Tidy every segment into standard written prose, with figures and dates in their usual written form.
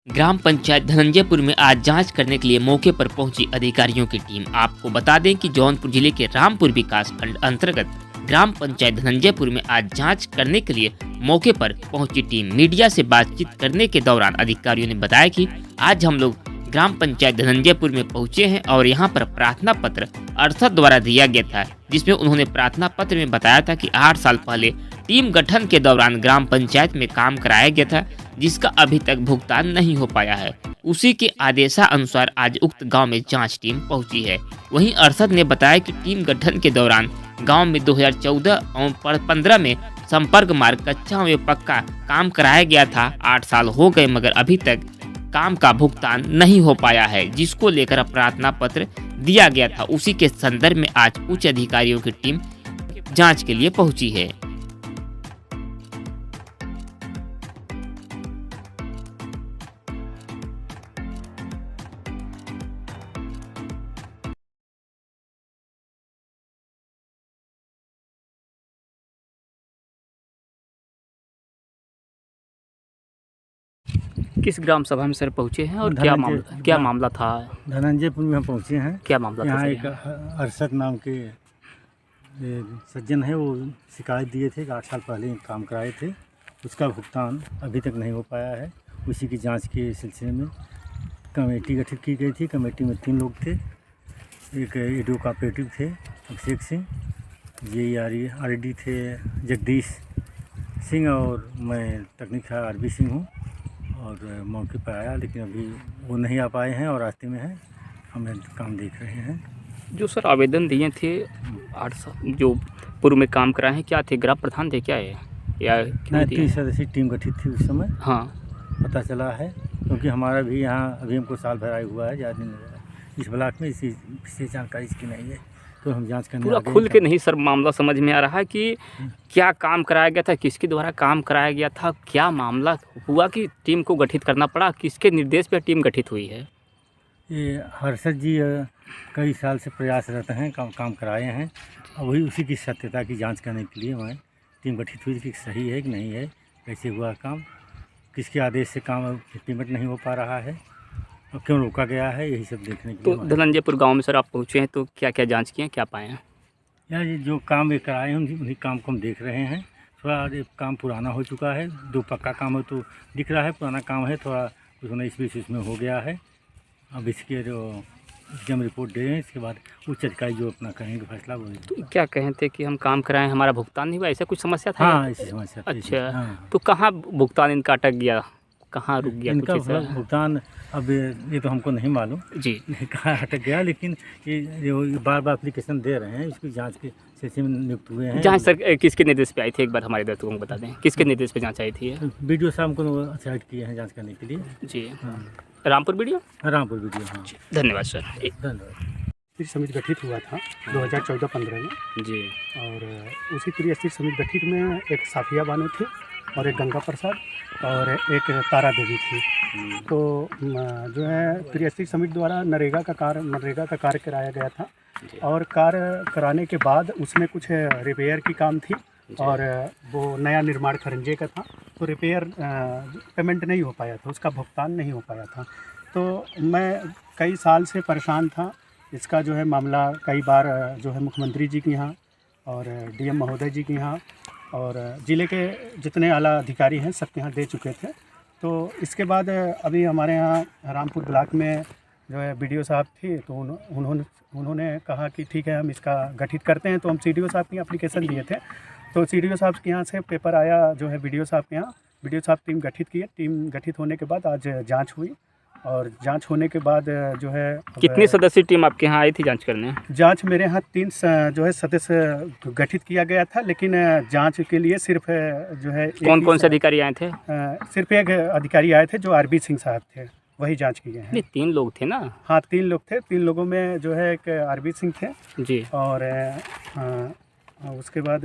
ग्राम पंचायत धनंजयपुर में आज जांच करने के लिए मौके पर पहुंची अधिकारियों की टीम। आपको बता दें कि जौनपुर जिले के रामपुर विकास खंड अंतर्गत ग्राम पंचायत धनंजयपुर में आज जांच करने के लिए मौके पर पहुंची टीम मीडिया से बातचीत करने के दौरान अधिकारियों ने बताया कि आज हम लोग ग्राम पंचायत धनंजयपुर में पहुंचे हैं और यहां पर प्रार्थना पत्र अरसद द्वारा दिया गया था, जिसमें उन्होंने प्रार्थना पत्र में बताया था कि 8 साल पहले टीम गठन के दौरान ग्राम पंचायत में काम कराया गया था, जिसका अभी तक भुगतान नहीं हो पाया है। उसी के आदेशानुसार आज उक्त गांव में जांच टीम पहुंची है। वहीं अरसद ने बताया कि टीम गठन के दौरान गांव में 2014 और 15 में संपर्क मार्ग कच्चा एवं पक्का काम कराया गया था। 8 साल हो गए मगर अभी तक काम का भुगतान नहीं हो पाया है, जिसको लेकर प्रार्थना पत्र दिया गया था। उसी के संदर्भ में आज उच्च अधिकारियों की टीम जांच के लिए पहुंची है। किस ग्राम सभा में सर पहुँचे हैं और क्या मामला था? धनंजयपुर में हम पहुँचे हैं। क्या मामला था यहाँ सर? एक अरसद नाम के सज्जन है, वो शिकायत दिए थे कि 8 साल पहले काम कराए थे, उसका भुगतान अभी तक नहीं हो पाया है। उसी की जांच के सिलसिले में कमेटी गठित की गई थी। कमेटी में 3 लोग थे। एक एडो कोऑपरेटिव थे अभिषेक सिंह, JRD थे जगदीश सिंह और मैं तकनीक RB सिंह हूँ और मौके पर आया, लेकिन अभी वो नहीं आ पाए हैं और रास्ते में हैं। हम काम देख रहे हैं। जो सर आवेदन दिए थे 8 साल जो पूर्व में काम कराए हैं, क्या थे? ग्राम प्रधान थे क्या है या नहीं? 3 सदस्यीय टीम गठित थी उस समय। हाँ, पता चला है, क्योंकि हमारा भी यहाँ अभी हमको साल भर आया हुआ है, ज़्यादा दिन नहीं हुआ इस ब्लॉक में। इसी विशेष जानकारी इसकी नहीं है, तो हम जांच करने पूरा खुल के नहीं सर मामला समझ में आ रहा है कि क्या काम कराया गया था, किसके द्वारा काम कराया गया था, क्या मामला हुआ कि टीम को गठित करना पड़ा, किसके निर्देश पर टीम गठित हुई है? ये हर्षद जी कई साल से प्रयासरत हैं, काम कराए हैं, और वही उसी की सत्यता की जांच करने के लिए वहाँ टीम गठित हुई कि सही है कि नहीं है, कैसे हुआ काम, किसके आदेश से काम पेमेंट नहीं हो पा रहा है और क्यों रोका गया है, यही सब देखने के लिए। तो धनंजयपुर गांव में सर आप पहुंचे हैं, तो क्या क्या जांच किए, क्या पाए हैं? यार ये जो काम ये कराए हैं उन्हीं काम को हम देख रहे हैं। थोड़ा एक काम पुराना हो चुका है, 2 पक्का काम है तो दिख रहा है, पुराना काम है थोड़ा कुछ 19-20 इसमें हो गया है। अब इसके जो जम रिपोर्ट दे हैं, इसके बाद उच्च अधिकारी जो अपना करेंगे फैसला वो। तो क्या कहे थे कि हम काम कराएं, हमारा भुगतान नहीं हुआ, ऐसा कुछ समस्या था? हाँ, ऐसी समस्या थी। अच्छा, हाँ। तो कहाँ भुगतान इनका अटक गया, कहाँ रुक गया? इनका कुछ ऐसा? भुगतान अब ये तो हमको नहीं मालूम जी, कहाँ अटक गया, लेकिन ये जो बार एप्लीकेशन दे रहे हैं, इसकी जांच के सिलसिले में नियुक्त हुए हैं। जांच सर किसके निर्देश पे आई थी, एक बार हमारे दर्शकों को बता दें, किसके निर्देश पे जांच आई थी? BDO साहब को असाइड किए हैं जांच करने के लिए। जी, हाँ, रामपुर वीडियो। रामपुर BDO। हाँ, धन्यवाद सर। धन्यवाद। समिति गठित हुआ था 2014-15 में, जी, और उसी त्रिस्तरीय समिति गठित में एक साफिया बानो थी और एक गंगा प्रसाद और एक तारा देवी थी। तो जो है त्रिस्तरीय समिति द्वारा मनरेगा का कार्य कराया गया था, और कार्य कराने के बाद उसमें कुछ रिपेयर की काम थी और वो नया निर्माण खरंजे का था, तो रिपेयर पेमेंट नहीं हो पाया था, उसका भुगतान नहीं हो पाया था। तो मैं कई साल से परेशान था। इसका जो है मामला कई बार जो है मुख्यमंत्री जी के यहाँ और DM महोदय जी के यहाँ और ज़िले के जितने आला अधिकारी हैं सबके यहाँ दे चुके थे। तो इसके बाद अभी हमारे यहाँ रामपुर ब्लॉक में जो है BDO साहब थे, तो उन्होंने कहा कि ठीक है हम इसका गठित करते हैं। तो हम CDO साहब की एप्लीकेशन दिए थे, तो CDO साहब के यहाँ से पेपर आया जो है BDO साहब के यहाँ। BDO साहब टीम गठित किए। टीम गठित होने के बाद आज जांच हुई, और जांच होने के बाद जो है कितनी सदस्यीय टीम आपके यहाँ आई थी जांच करने? जांच मेरे यहाँ 3 जो है सदस्य गठित किया गया था, लेकिन जांच के लिए सिर्फ जो है कौन से अधिकारी आए थे? सिर्फ एक अधिकारी आए थे जो RB सिंह साहब थे, वही जांच किए हैं। नहीं, 3 लोग थे ना? हाँ, 3 लोग थे। 3 लोगों में जो है एक RB सिंह थे जी, और उसके बाद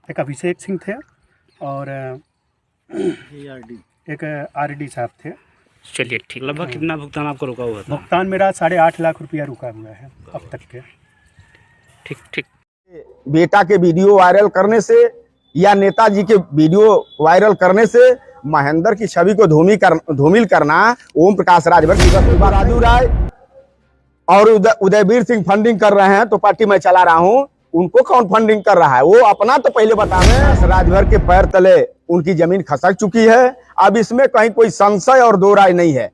एक अभिषेक सिंह थे और एक RD साहब थे। चलिए ठीक। लगभग कितना भुगतान आपको रुका हुआ था? भुगतान मेरा 8.5 लाख रुपया रुका हुआ है अब तक के। ठीक। बेटा के वीडियो वायरल करने से या नेताजी के वीडियो वायरल करने से महेंद्र की छवि को धूमिल करना ओम प्रकाश राजभर की राजू राय और उदयवीर सिंह फंडिंग कर रहे हैं तो पार्टी में चला रहा हूं, उनको कौन फंडिंग कर रहा है वो अपना तो पहले बतावे। राजभर के पैर तले उनकी जमीन खसक चुकी है, अब इसमें कहीं कोई संशय और दो राय नहीं है।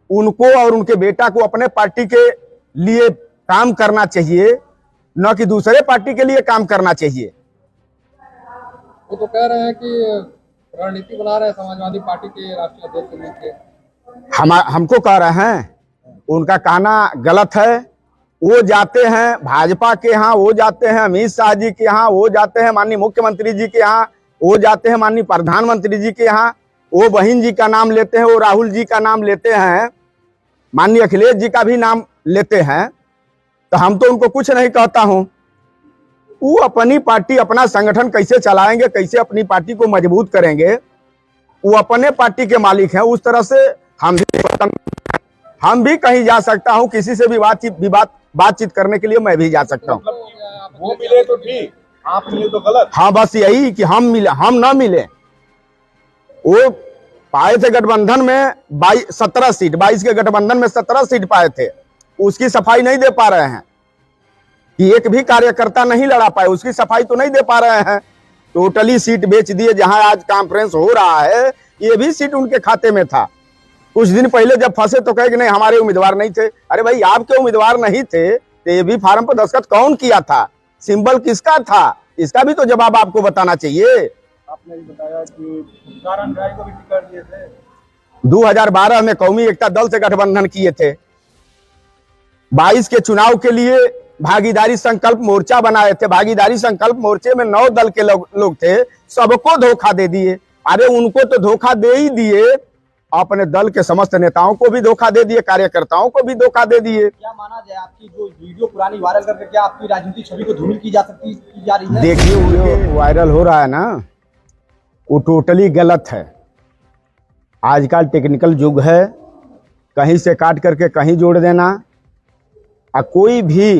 उनको और उनके बेटा को अपने पार्टी के लिए काम करना चाहिए, न कि दूसरे पार्टी के लिए काम करना चाहिए। वो तो कह रहे हैं कि रणनीति बना रहे हैं समाजवादी पार्टी के राष्ट्रीय अध्यक्ष बनने के। हमको कह रहे हैं, उनका कहना गलत है। वो जाते हैं भाजपा के यहाँ, वो जाते हैं अमित शाह जी के यहाँ, वो जाते हैं माननीय मुख्यमंत्री जी के यहाँ, वो जाते हैं माननीय प्रधानमंत्री जी के यहाँ, वो बहन जी का नाम लेते हैं, वो राहुल जी का नाम लेते हैं, माननीय अखिलेश जी का भी नाम लेते हैं। तो हम तो उनको कुछ नहीं कहता हूं। वो अपनी पार्टी अपना संगठन कैसे चलाएंगे, कैसे अपनी पार्टी को मजबूत करेंगे, वो अपने पार्टी के मालिक हैं। उस तरह से हम भी कहीं जा सकता हूं, किसी से भी बातचीत करने के लिए मैं भी जा सकता हूं। वो मिले तो ठीक, आप मिले तो गलत। हाँ, बस यही कि हम ना मिले। वो पाए थे गठबंधन में 17 सीट, 22 के गठबंधन में 17 सीट पाए थे, उसकी सफाई नहीं दे पा रहे हैं कि एक भी कार्यकर्ता नहीं लड़ा पाए, उसकी सफाई तो नहीं दे पा रहे हैं। टोटली सीट बेच दिए। जहां आज कॉन्फ्रेंस हो रहा है ये भी सीट उनके खाते में था। कुछ दिन पहले जब फंसे तो कहे कि नहीं हमारे उम्मीदवार नहीं थे। अरे भाई, आपके उम्मीदवार नहीं थे तो ये भी फार्म पर दस्तखत कौन किया था, सिंबल किसका था, इसका भी तो जवाब आपको बताना चाहिए। आपने भी बताया कि कारण राय को भी टिकट दिए थे। 2012 में कौमी एकता दल से गठबंधन किए थे। 22 के चुनाव के लिए भागीदारी संकल्प मोर्चा बनाए थे। भागीदारी संकल्प मोर्चे में 9 दल के लोग थे, सबको धोखा दे दिए। अरे उनको तो धोखा दे ही दिए, अपने दल के समस्त नेताओं को भी धोखा दे दिए, कार्यकर्ताओं को भी धोखा दे दिए। क्या माना जाए आपकी जो वीडियो पुरानी वायरल करके क्या आपकी राजनीतिक छवि को धूमिल की जा रही है? देखिए, वो वायरल हो रहा है ना, वो टोटली गलत है। आजकल टेक्निकल युग है, कहीं से काट करके कहीं जोड़ देना, और कोई भी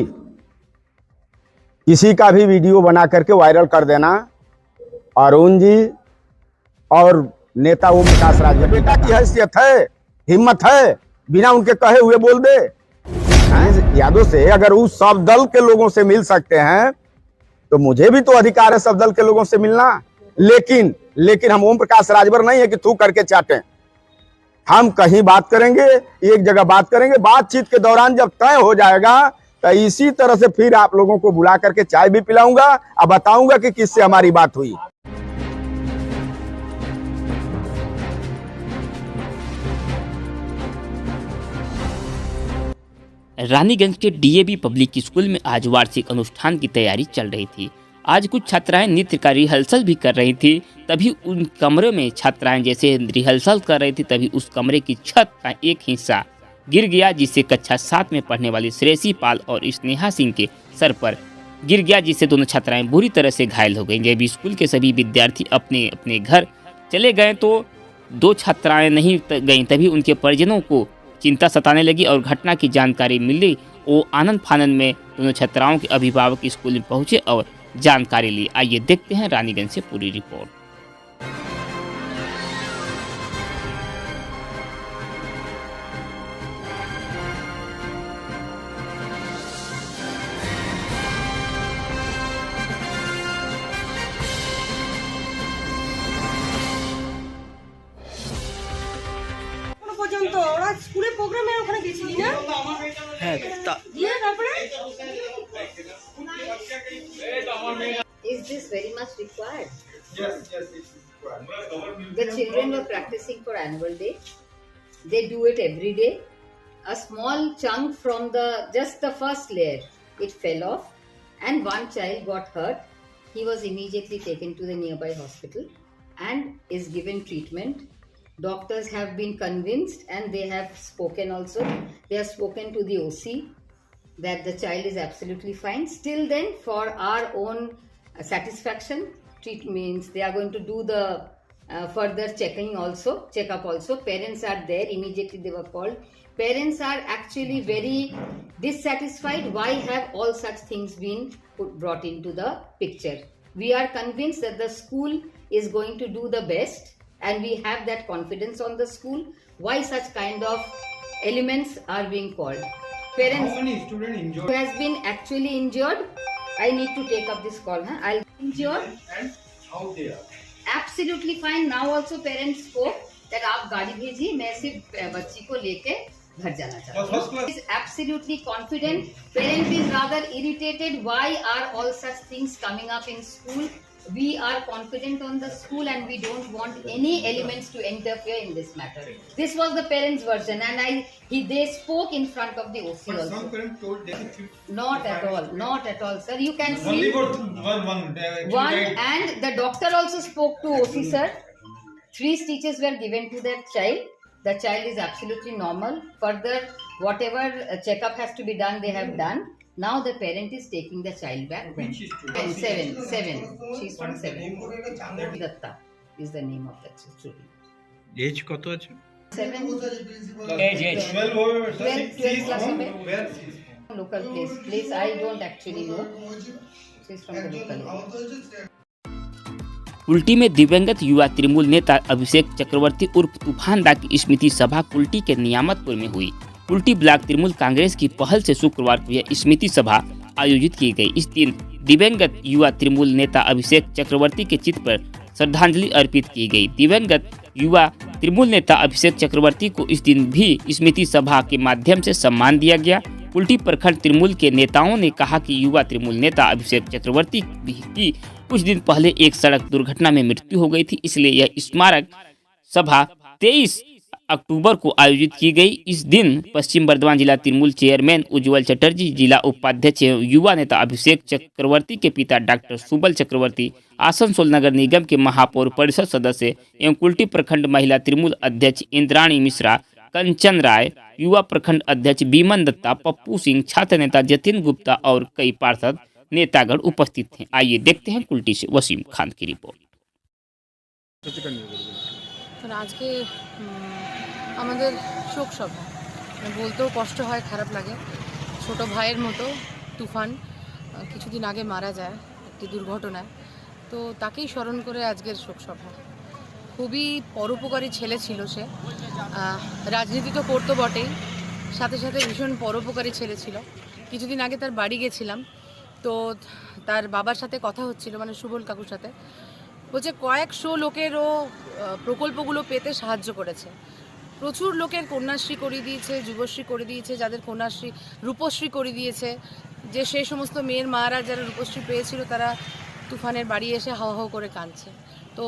किसी का भी वीडियो बना करके वायरल कर देना। अरुण जी और नेता ओम प्रकाश राजभर बेटा की हैसियत है, हिम्मत है, बिना उनके कहे हुए बोल दे। यादों से अगर उस सब दल के लोगों से मिल सकते हैं तो मुझे भी तो अधिकार है सब दल के लोगों से मिलना। लेकिन हम ओम प्रकाश राजभर नहीं है कि तू करके चाटें। हम कहीं बात करेंगे, एक जगह बात करेंगे, बातचीत के दौरान जब तय हो जाएगा तो इसी तरह से फिर आप लोगों को बुला करके चाय भी पिलाऊंगा और बताऊंगा कि किससे हमारी बात हुई। रानीगंज के डीएवी पब्लिक स्कूल में आज वार्षिक अनुष्ठान की तैयारी चल रही थी। आज कुछ छात्राएं नृत्य का रिहर्सल भी कर रही थी। तभी उन कमरे में छात्राएं जैसे रिहर्सल कर रही थी, तभी उस कमरे की छत का एक हिस्सा गिर गया, जिससे कक्षा 7 में पढ़ने वाली श्रेयसी पाल और स्नेहा सिंह के सर पर गिर गया, जिससे दोनों छात्राएं बुरी तरह से घायल हो गईं। जब स्कूल के सभी विद्यार्थी अपने अपने घर चले गए तो 2 छात्राएं नहीं गईं। तभी उनके परिजनों को चिंता सताने लगी और घटना की जानकारी मिली। वो आनंद फानंद में दोनों छात्राओं के अभिभावक स्कूल में पहुंचे और जानकारी ली। आइए देखते हैं रानीगंज से पूरी रिपोर्ट। পর্যন্ত ওরা স্কুলে প্রোগ্রামে ওখানে গেছিলি না? হ্যাঁ দিয়ে তারপরে Is this very much required? Yes, it's required. The children were practicing for annual day. They do it every day. A small chunk from just the first layer, it fell off, and one child got hurt. He was immediately taken to the nearby hospital and is given treatment. Doctors have been convinced and they have spoken also. They have spoken to the OC that the child is absolutely fine. Still then, for our own satisfaction, means they are going to do the further checkup also. Parents are there, immediately they were called. Parents are actually very dissatisfied. Why have all such things been brought into the picture? We are convinced that the school is going to do the best and we have that confidence on the school. Why such kind of elements are being called? Parents. How many students injured? Who has been actually injured? I need to take up this call. I'll injured. And how they are? Absolutely fine. Now also parents spoke that आप गाड़ी भेजिए, मैं सिर्फ बच्ची को लेके घर जाना चाहता हूँ. Is absolutely confident. Parent is rather irritated. Why are all such things coming up in school? We are confident on the school and we don't want any elements to interfere in this matter. This was the parents' version, and they spoke in front of the OC But also. some parents told they Not at all, not at all, sir. You can only see got one. They actually one, died. and the doctor also spoke to OC, sir. 3 stitches were given to that child. The child is absolutely normal. Further, whatever checkup has to be done, they have done. Now the parent is taking the child back. Which is true. Seven. She's from 7. Datta is the name of that student. Age কত আছে? 7. Age. 12 class में. Where she is from? Local place. I don't actually know. She's from the local area. Kulti में दिवंगत युवा तृणमूल नेता अभिषेक चक्रवर्ती उर्फ तूफान दा की स्मृति सभा कुल्टी के नियामतपुर में हुई। कुल्टी ब्लॉक तृणमूल कांग्रेस की पहल से शुक्रवार को यह स्मृति सभा आयोजित की गई। इस दिन दिवंगत युवा तृणमूल नेता अभिषेक चक्रवर्ती के चित्र पर श्रद्धांजलि अर्पित की गई। दिवंगत युवा तृणमूल नेता अभिषेक चक्रवर्ती को इस दिन भी स्मृति सभा के माध्यम से सम्मान दिया गया। कुल्टी प्रखंड तृणमूल के नेताओं ने कहा कि युवा तृणमूल नेता अभिषेक चक्रवर्ती की कुछ दिन पहले एक सड़क दुर्घटना में मृत्यु हो गई थी, इसलिए यह स्मारक सभा 23 अक्टूबर को आयोजित की गई। इस दिन पश्चिम बर्धमान जिला तृणमूल चेयरमैन उज्जवल चटर्जी, जिला उपाध्यक्ष एवं युवा नेता अभिषेक चक्रवर्ती के पिता डॉक्टर सुबल चक्रवर्ती, आसनसोल नगर निगम के महापौर परिषद सदस्य एवं कुल्टी प्रखंड महिला तृणमूल अध्यक्ष इंद्राणी मिश्रा, कंचन राय, युवा प्रखंड अध्यक्ष बीमन दत्ता, पप्पू सिंह, छात्र नेता जतिन गुप्ता और कई पार्षद नेतागण उपस्थित थे। आइए देखते हैं कुल्टी से वसीम खान की रिपोर्ट। আজকে আমাদের শোক সভা, বলতেও কষ্ট হয়, খারাপ লাগে। ছোট ভাইয়ের মতো তুফান কিছুদিন আগে মারা যায় একটি দুর্ঘটনায়, তো তাকেই স্মরণ করে আজকের শোক সভা। খুবই পরোপকারী ছেলে ছিল সে, রাজনীতি তো করতো বটেই, সাথে সাথে ভীষণ পরোপকারী ছেলে ছিল। কিছুদিন আগে তার বাড়ি গেছিলাম, তো তার বাবার সাথে কথা হচ্ছিল, মানে সুবল কাকুর সাথে। বলছে কয়েকশো লোকেরও প্রকল্পগুলো পেতে সাহায্য করেছে, প্রচুর লোকের কন্যাশ্রী করে দিয়েছে, যুবশ্রী করে দিয়েছে, যাদের কন্যাশ্রী রূপশ্রী করে দিয়েছে, যে সেই সমস্ত মেয়ের মারা যারা রূপশ্রী পেয়েছিল তারা তুফানের বাড়ি এসে হাওয়া হাওয়া করে কাঁদছে। তো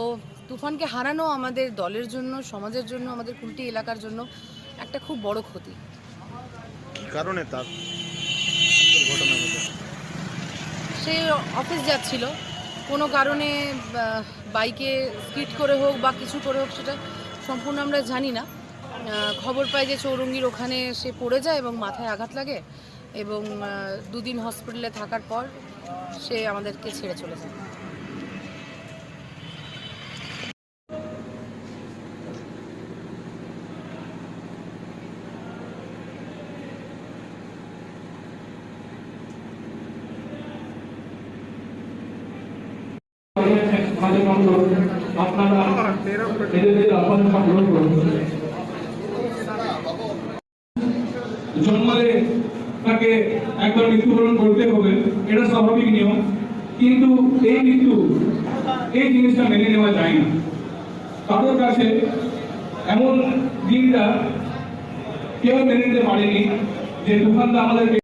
তুফানকে হারানো আমাদের দলের জন্য, সমাজের জন্য, আমাদের কুল্টি এলাকার জন্য একটা খুব বড় ক্ষতি। কি কারণে তার দুর্ঘটনা ঘটে? সে অফিস যাচ্ছিল, কোনো কারণে বাইকে স্কিড করে হোক বা কিছু করে হোক সেটা সম্পূর্ণ আমরা জানি না। খবর পাই যে চৌরঙ্গির ওখানে সে পড়ে যায় এবং মাথায় আঘাত লাগে, এবং 2 দিন হসপিটালে থাকার পর সে আমাদেরকে ছেড়ে চলে যায়। জন্মালে তাকে একবার মৃত্যুবরণ করতে হবে, এটা স্বাভাবিক নিয়ম, কিন্তু এই মৃত্যু, এই জিনিসটা মেনে নেওয়া যায় না। কারোর কাছে এমন দিনটা কেউ মেনে নিতে পারেনি যে তুফানদা আমাদেরকে,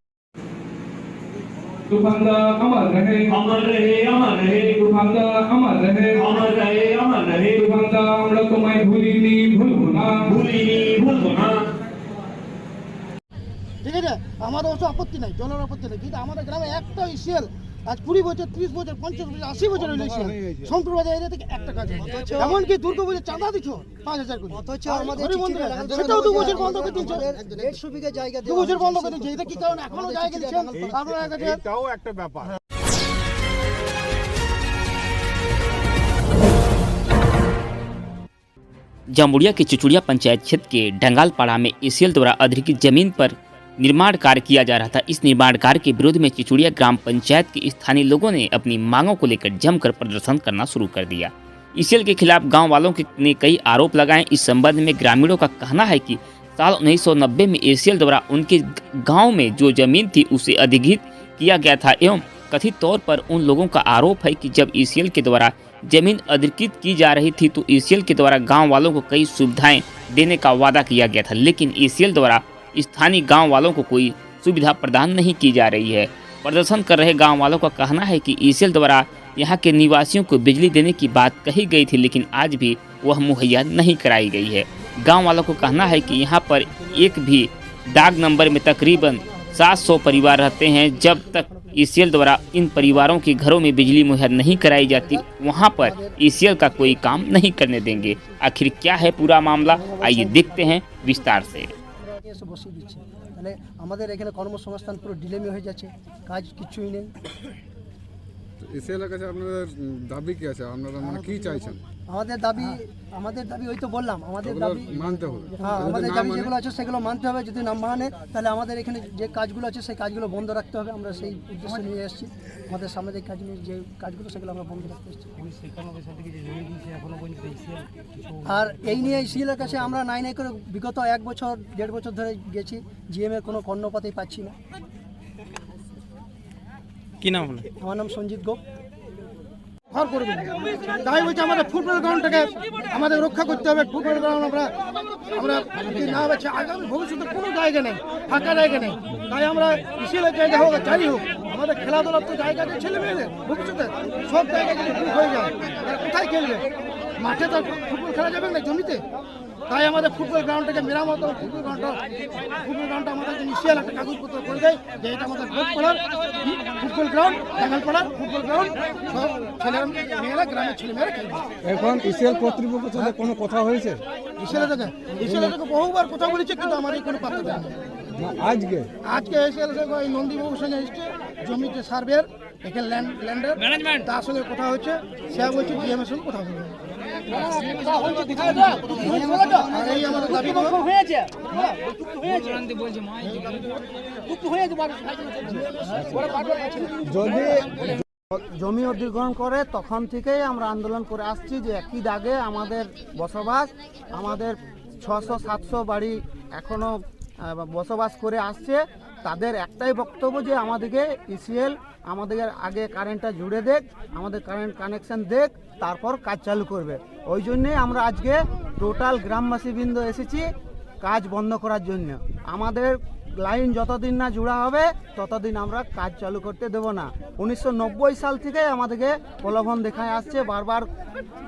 তুফানদা আমার রহে, আমার রহে, আমার রহে, তুফানদা আমার রহে, আমার রহে, আমার রহে, তুফানদা আমরা তোমায় ভুলিনি, ভুলবো না, ভুলিনি, ভুলবো না। ঠিক আছে, আমাদের অবশ্য আপত্তি নাই, দলের আপত্তি নাই, কিন্তু আমাদের গ্রামে একটা ইসিএল আজ 20 বছর, 30 বছর, 50 বছর, 80 বছর হইল ইসিএল সোমপুর বাজার এরিয়া থেকে একটা কাজ, এমনকি দুর্গা পুজোর চাঁদা দিচ্ছ 5000 করে, অথচ আমাদের সেটাও 2 বছর বন্ধ করে দিচ্ছে, 150 বিঘা জায়গা 2 বছর বন্ধ করে দিচ্ছে। এটা কি কারণে এখনো জায়গা দিচ্ছেন আপনারা? এটাও একটা ব্যাপার। जामुड़िया के चिचुड़िया पंचायत क्षेत्र के डंगालपाड़ा में एसीएल द्वारा अधिकृत जमीन पर निर्माण कार्य किया जा रहा था। इस निर्माण कार्य के विरोध में चिचुड़िया ग्राम पंचायत के स्थानीय लोगों ने अपनी मांगों को लेकर जमकर प्रदर्शन करना शुरू कर दिया। ईसीएल के खिलाफ गांव वालों ने कई आरोप लगाए। इस संबंध में ग्रामीणों का कहना है कि साल 1990 में ईसीएल द्वारा उनके गांव में जो जमीन थी उसे अधिग्रहित किया गया था एवं कथित तौर पर उन लोगों का आरोप है कि जब ईसीएल के द्वारा जमीन अधिग्रहित की जा रही थी तो ईसीएल के द्वारा गांव वालों को कई सुविधाएं देने का वादा किया गया था, लेकिन ईसीएल द्वारा स्थानीय गांव वालों को कोई सुविधा प्रदान नहीं की जा रही है। प्रदर्शन कर रहे गांव वालों का कहना है कि ईसीएल द्वारा यहां के निवासियों को बिजली देने की बात कही गई थी, लेकिन आज भी वह मुहैया नहीं कराई गई है। गांव वालों को कहना है कि यहां पर एक भी डाक नंबर में तकरीबन 700 परिवार रहते हैं। जब तक ईसीएल द्वारा इन परिवारों के घरों में बिजली मुहैया नहीं कराई जाती वहां पर ईसीएल का कोई काम नहीं करने देंगे। आखिर क्या है पूरा मामला, आइए देखते हैं विस्तार से। তাহলে আমাদের এখানে কর্মসংস্থান পুরো ডিলেমে হয়ে যাচ্ছে, কাজ কিছুই নেই। ইসিএল এর কাছে আপনাদের দাবি কি আছে? আপনারা মানে কি চাইছেন? আমাদের দাবি ওই তো বললাম, আমাদের দাবি মানতে হবে। হ্যাঁ, আমাদের দাবি যেগুলো আছে সেগুলো মানতে হবে। যদি না মানে তাহলে আমাদের এখানে যে কাজগুলো আছে সেই কাজগুলো বন্ধ রাখতে হবে। আমরা সেই উদ্দেশ্য নিয়ে এসেছি। আমাদের সামাজিক কাজ নিয়ে যে কাজগুলো সেগুলো আমরা বন্ধ রাখতে এসেছি। আর এই নিয়ে ইসিএলের কাছে আমরা নাই করে বিগত 1 বছর 1.5 বছর ধরে গেছি, জিএম এর কোনো কর্ণপাতই পাচ্ছি না। কি নাম আপনার? আমার নাম সঞ্জিত গোপ। ঘর করবেন তাই বলছে আমাদের ফুটবল গ্রাউন্ডটাকে আমাদের রক্ষা করতে হবে। ফুটবল গ্রাউন্ড আমরা না হচ্ছে আগামী ভবিষ্যতে কোনো জায়গা নেই, ফাঁকা জায়গা নেই। তাই আমরা ইসিএলের জায়গা হোক যাই হোক আমাদের খেলাধুলার তো জায়গা নেই। ছেলে মেয়েদের ভবিষ্যতে সব জায়গা যদি ঠিক হয়ে যায় তারা কোথায় খেলবে? মাঠে তো ফুটবল খেলা যাবে না, জমিতে। তাই আমাদের ফুটবল গ্রাউন্ডটাকে মেরামত, ফুটবল গ্রাউন্ডটা আমাদের ইসিএল একটা কাগজপত্র করে দেয় যে এটা আমাদের গোপপাড়ার ফুটবল গ্রাউন্ড, টাঙ্গালপাড়ার ফুটবল গ্রাউন্ড, সব ছেলেমেয়েরা গ্রামের ছেলেমেয়েরা খেলবে। এখন ইসিএল কর্তৃপক্ষের সাথে কোনো কথা হয়েছে? ইসিএল থেকে বহুবার কথা বলেছে কিন্তু আমাদের কোনো পাত্তা দেয় না। আজকে ইসিএল থেকে ওই নন্দীবাবুর সঙ্গে এসছে, জমিতে সার্ভের এখানে ল্যান্ডের ম্যানেজমেন্ট, তার সঙ্গে কথা হচ্ছে। সে বলছে জিএমের সঙ্গে কথা বলবে। এই আমাদের দাবি যদি জমি অধিগ্রহণ করে তখন থেকেই আমরা আন্দোলন করে আসছি যে একই দাগে আমাদের বসবাস, আমাদের 600-700 বাড়ি এখনো বসবাস করে আসছে। তাদের একটাই বক্তব্য যে আমাদেরকে ইসিএল আমাদের আগে কারেন্টটা জুড়ে দেখ, আমাদের কারেন্ট কানেকশন দেখ, তারপর কাজ চালু করবে। ওই জন্যে আমরা আজকে টোটাল গ্রামবাসীবৃন্দ এসেছি কাজ বন্ধ করার জন্য। আমাদের লাইন যতদিন না জোড়া হবে ততদিন আমরা কাজ চালু করতে দেব না। 1990 সাল থেকে আমাদেরকে প্রলোভন দেখায় আসছে। বারবার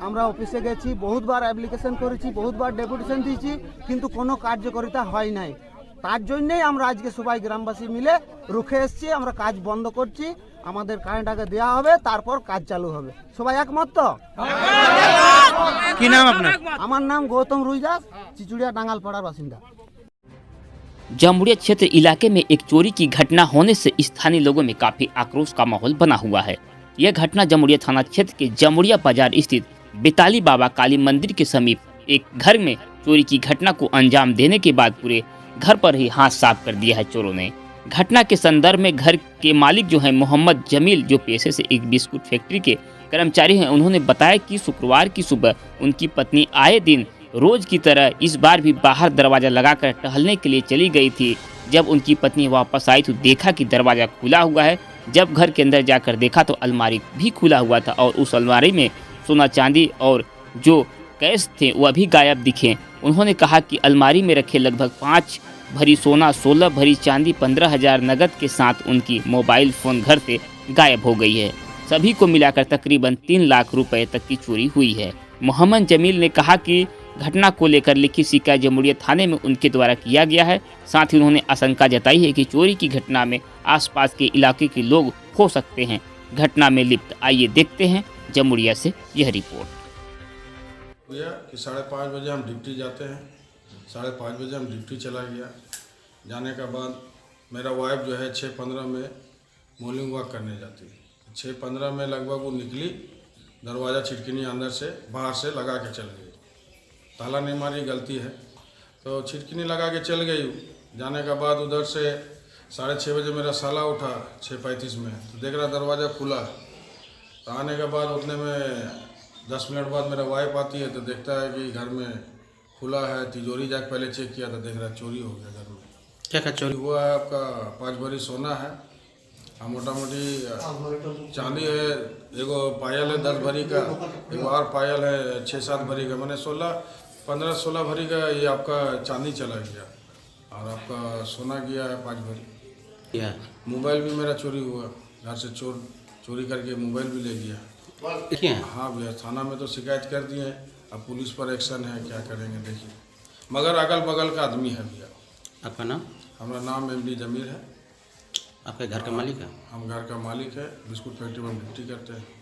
আমরা অফিসে গেছি, বহুতবার অ্যাপ্লিকেশন করেছি, বহুতবার ডেপুটেশন দিয়েছি, কিন্তু কোনো কার্যকারিতা হয় নাই। তার জন্যেই আমরা আজকে সবাই গ্রামবাসী মিলে রুখে এসেছি। আমরা কাজ বন্ধ করছি, আমাদের কারেন্ট আগে দেওয়া হবে, তারপর কাজ চালু হবে। সবাই একমত তো? কি নাম আপনার? আমার নাম गौतम रुईदास, चिचुड़िया टांगालपाड़ा बासिंदा। जामुड़िया क्षेत्र इलाके में एक चोरी की घटना होने से स्थानीय लोगों में काफी आक्रोश का माहौल बना हुआ है। यह घटना जामुड़िया थाना क्षेत्र के जामुड़िया बाजार स्थित बेताली बाबा काली मंदिर के समीप एक घर में चोरी की घटना को अंजाम देने के बाद पूरे घर पर ही हाथ साफ कर दिया है चोरों ने। घटना के संदर्भ में घर के मालिक जो है मोहम्मद जमील, जो पेशे से एक बिस्कुट फैक्ट्री के कर्मचारी हैं, उन्होंने बताया कि शुक्रवार की सुबह उनकी पत्नी आए दिन रोज की तरह इस बार भी बाहर दरवाजा लगाकर टहलने के लिए चली गई थी। जब उनकी पत्नी वापस आई तो देखा कि दरवाजा खुला हुआ है। जब घर के अंदर जाकर देखा तो अलमारी भी खुला हुआ था और उस अलमारी में सोना चांदी और जो कैश थे वह भी गायब दिखे। उन्होंने कहा कि अलमारी में रखे लगभग 5 भरी सोना, 16 भरी चांदी, 15,000 नगद के साथ उनकी मोबाइल फ़ोन घर से गायब हो गई है। सभी को मिलाकर तकरीबन 3 लाख रुपए तक की चोरी हुई है। मोहम्मद जमील ने कहा कि घटना को लेकर लिखित शिकायत जामुड़िया थाने में उनके द्वारा किया गया है। साथ ही उन्होंने आशंका जताई है कि चोरी की घटना में आसपास के इलाके के लोग हो सकते हैं घटना में लिप्त। आइए देखते हैं जामुड़िया से यह रिपोर्ट। कि 5:30 बजे हम ड्यूटी जाते हैं, 5:30 बजे हम ड्यूटी चला गया। जाने के बाद मेरा वाइफ जो है 6:15 में मॉर्निंग वॉक करने जाती है। 6:15 में लगभग वो निकली, दरवाज़ा छिटकिनी अंदर से बाहर से लगा के चल गई। ताला नहीं मारी, गलती है, तो छिटकिनी लगा के चल गई। जाने के बाद उधर से 6:30 बजे मेरा साला उठा 6:35 में, तो देख रहा दरवाज़ा खुला। तो आने के बाद उतने में 10 मिनट बाद मेरा वाइफ आती है तो देखता है कि घर में खुला है, तिजोरी जाके पहले चेक किया तो देख रहा चोरी हो गया घर में। क्या क्या चोरी हुआ है? आपका 5 भरी सोना है और मोटा मोटी चांदी है, एगो पायल है 10 भरी का, एगो और पायल है 6-7 भरी का, मैंने 15-16 भरी का ये आपका चांदी चला गया और आपका सोना गया है 5 भरी। क्या मोबाइल भी मेरा चोरी हुआ, घर से चोरी करके मोबाइल भी ले गया। क्या? हाँ भैया, थाना में तो शिकायत कर दिए, अब पुलिस पर एक्शन है, क्या करेंगे देखिए। मगर अगल बगल का आदमी है भैया। आपका नाम? हमारा नाम MD जमीर है। आपके घर का मालिक है? हम घर का मालिक है, बिस्कुट फैक्ट्री में ड्यूटी करते हैं।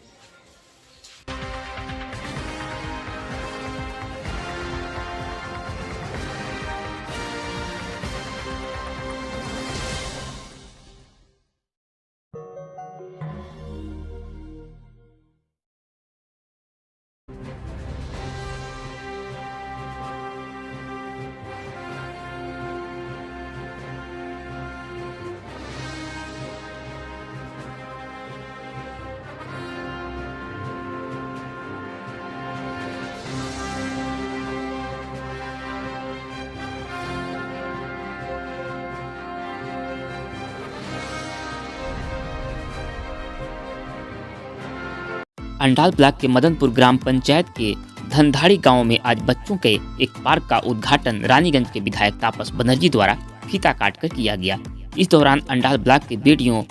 अंडाल ब्लॉक के मदनपुर ग्राम पंचायत के धनधाड़ी गांव में आज बच्चों के एक पार्क का उद्घाटन रानीगंज के विधायक तापस बनर्जी द्वारा फीता काटकर किया गया। इस दौरान अंडाल ब्लॉक के बेटियों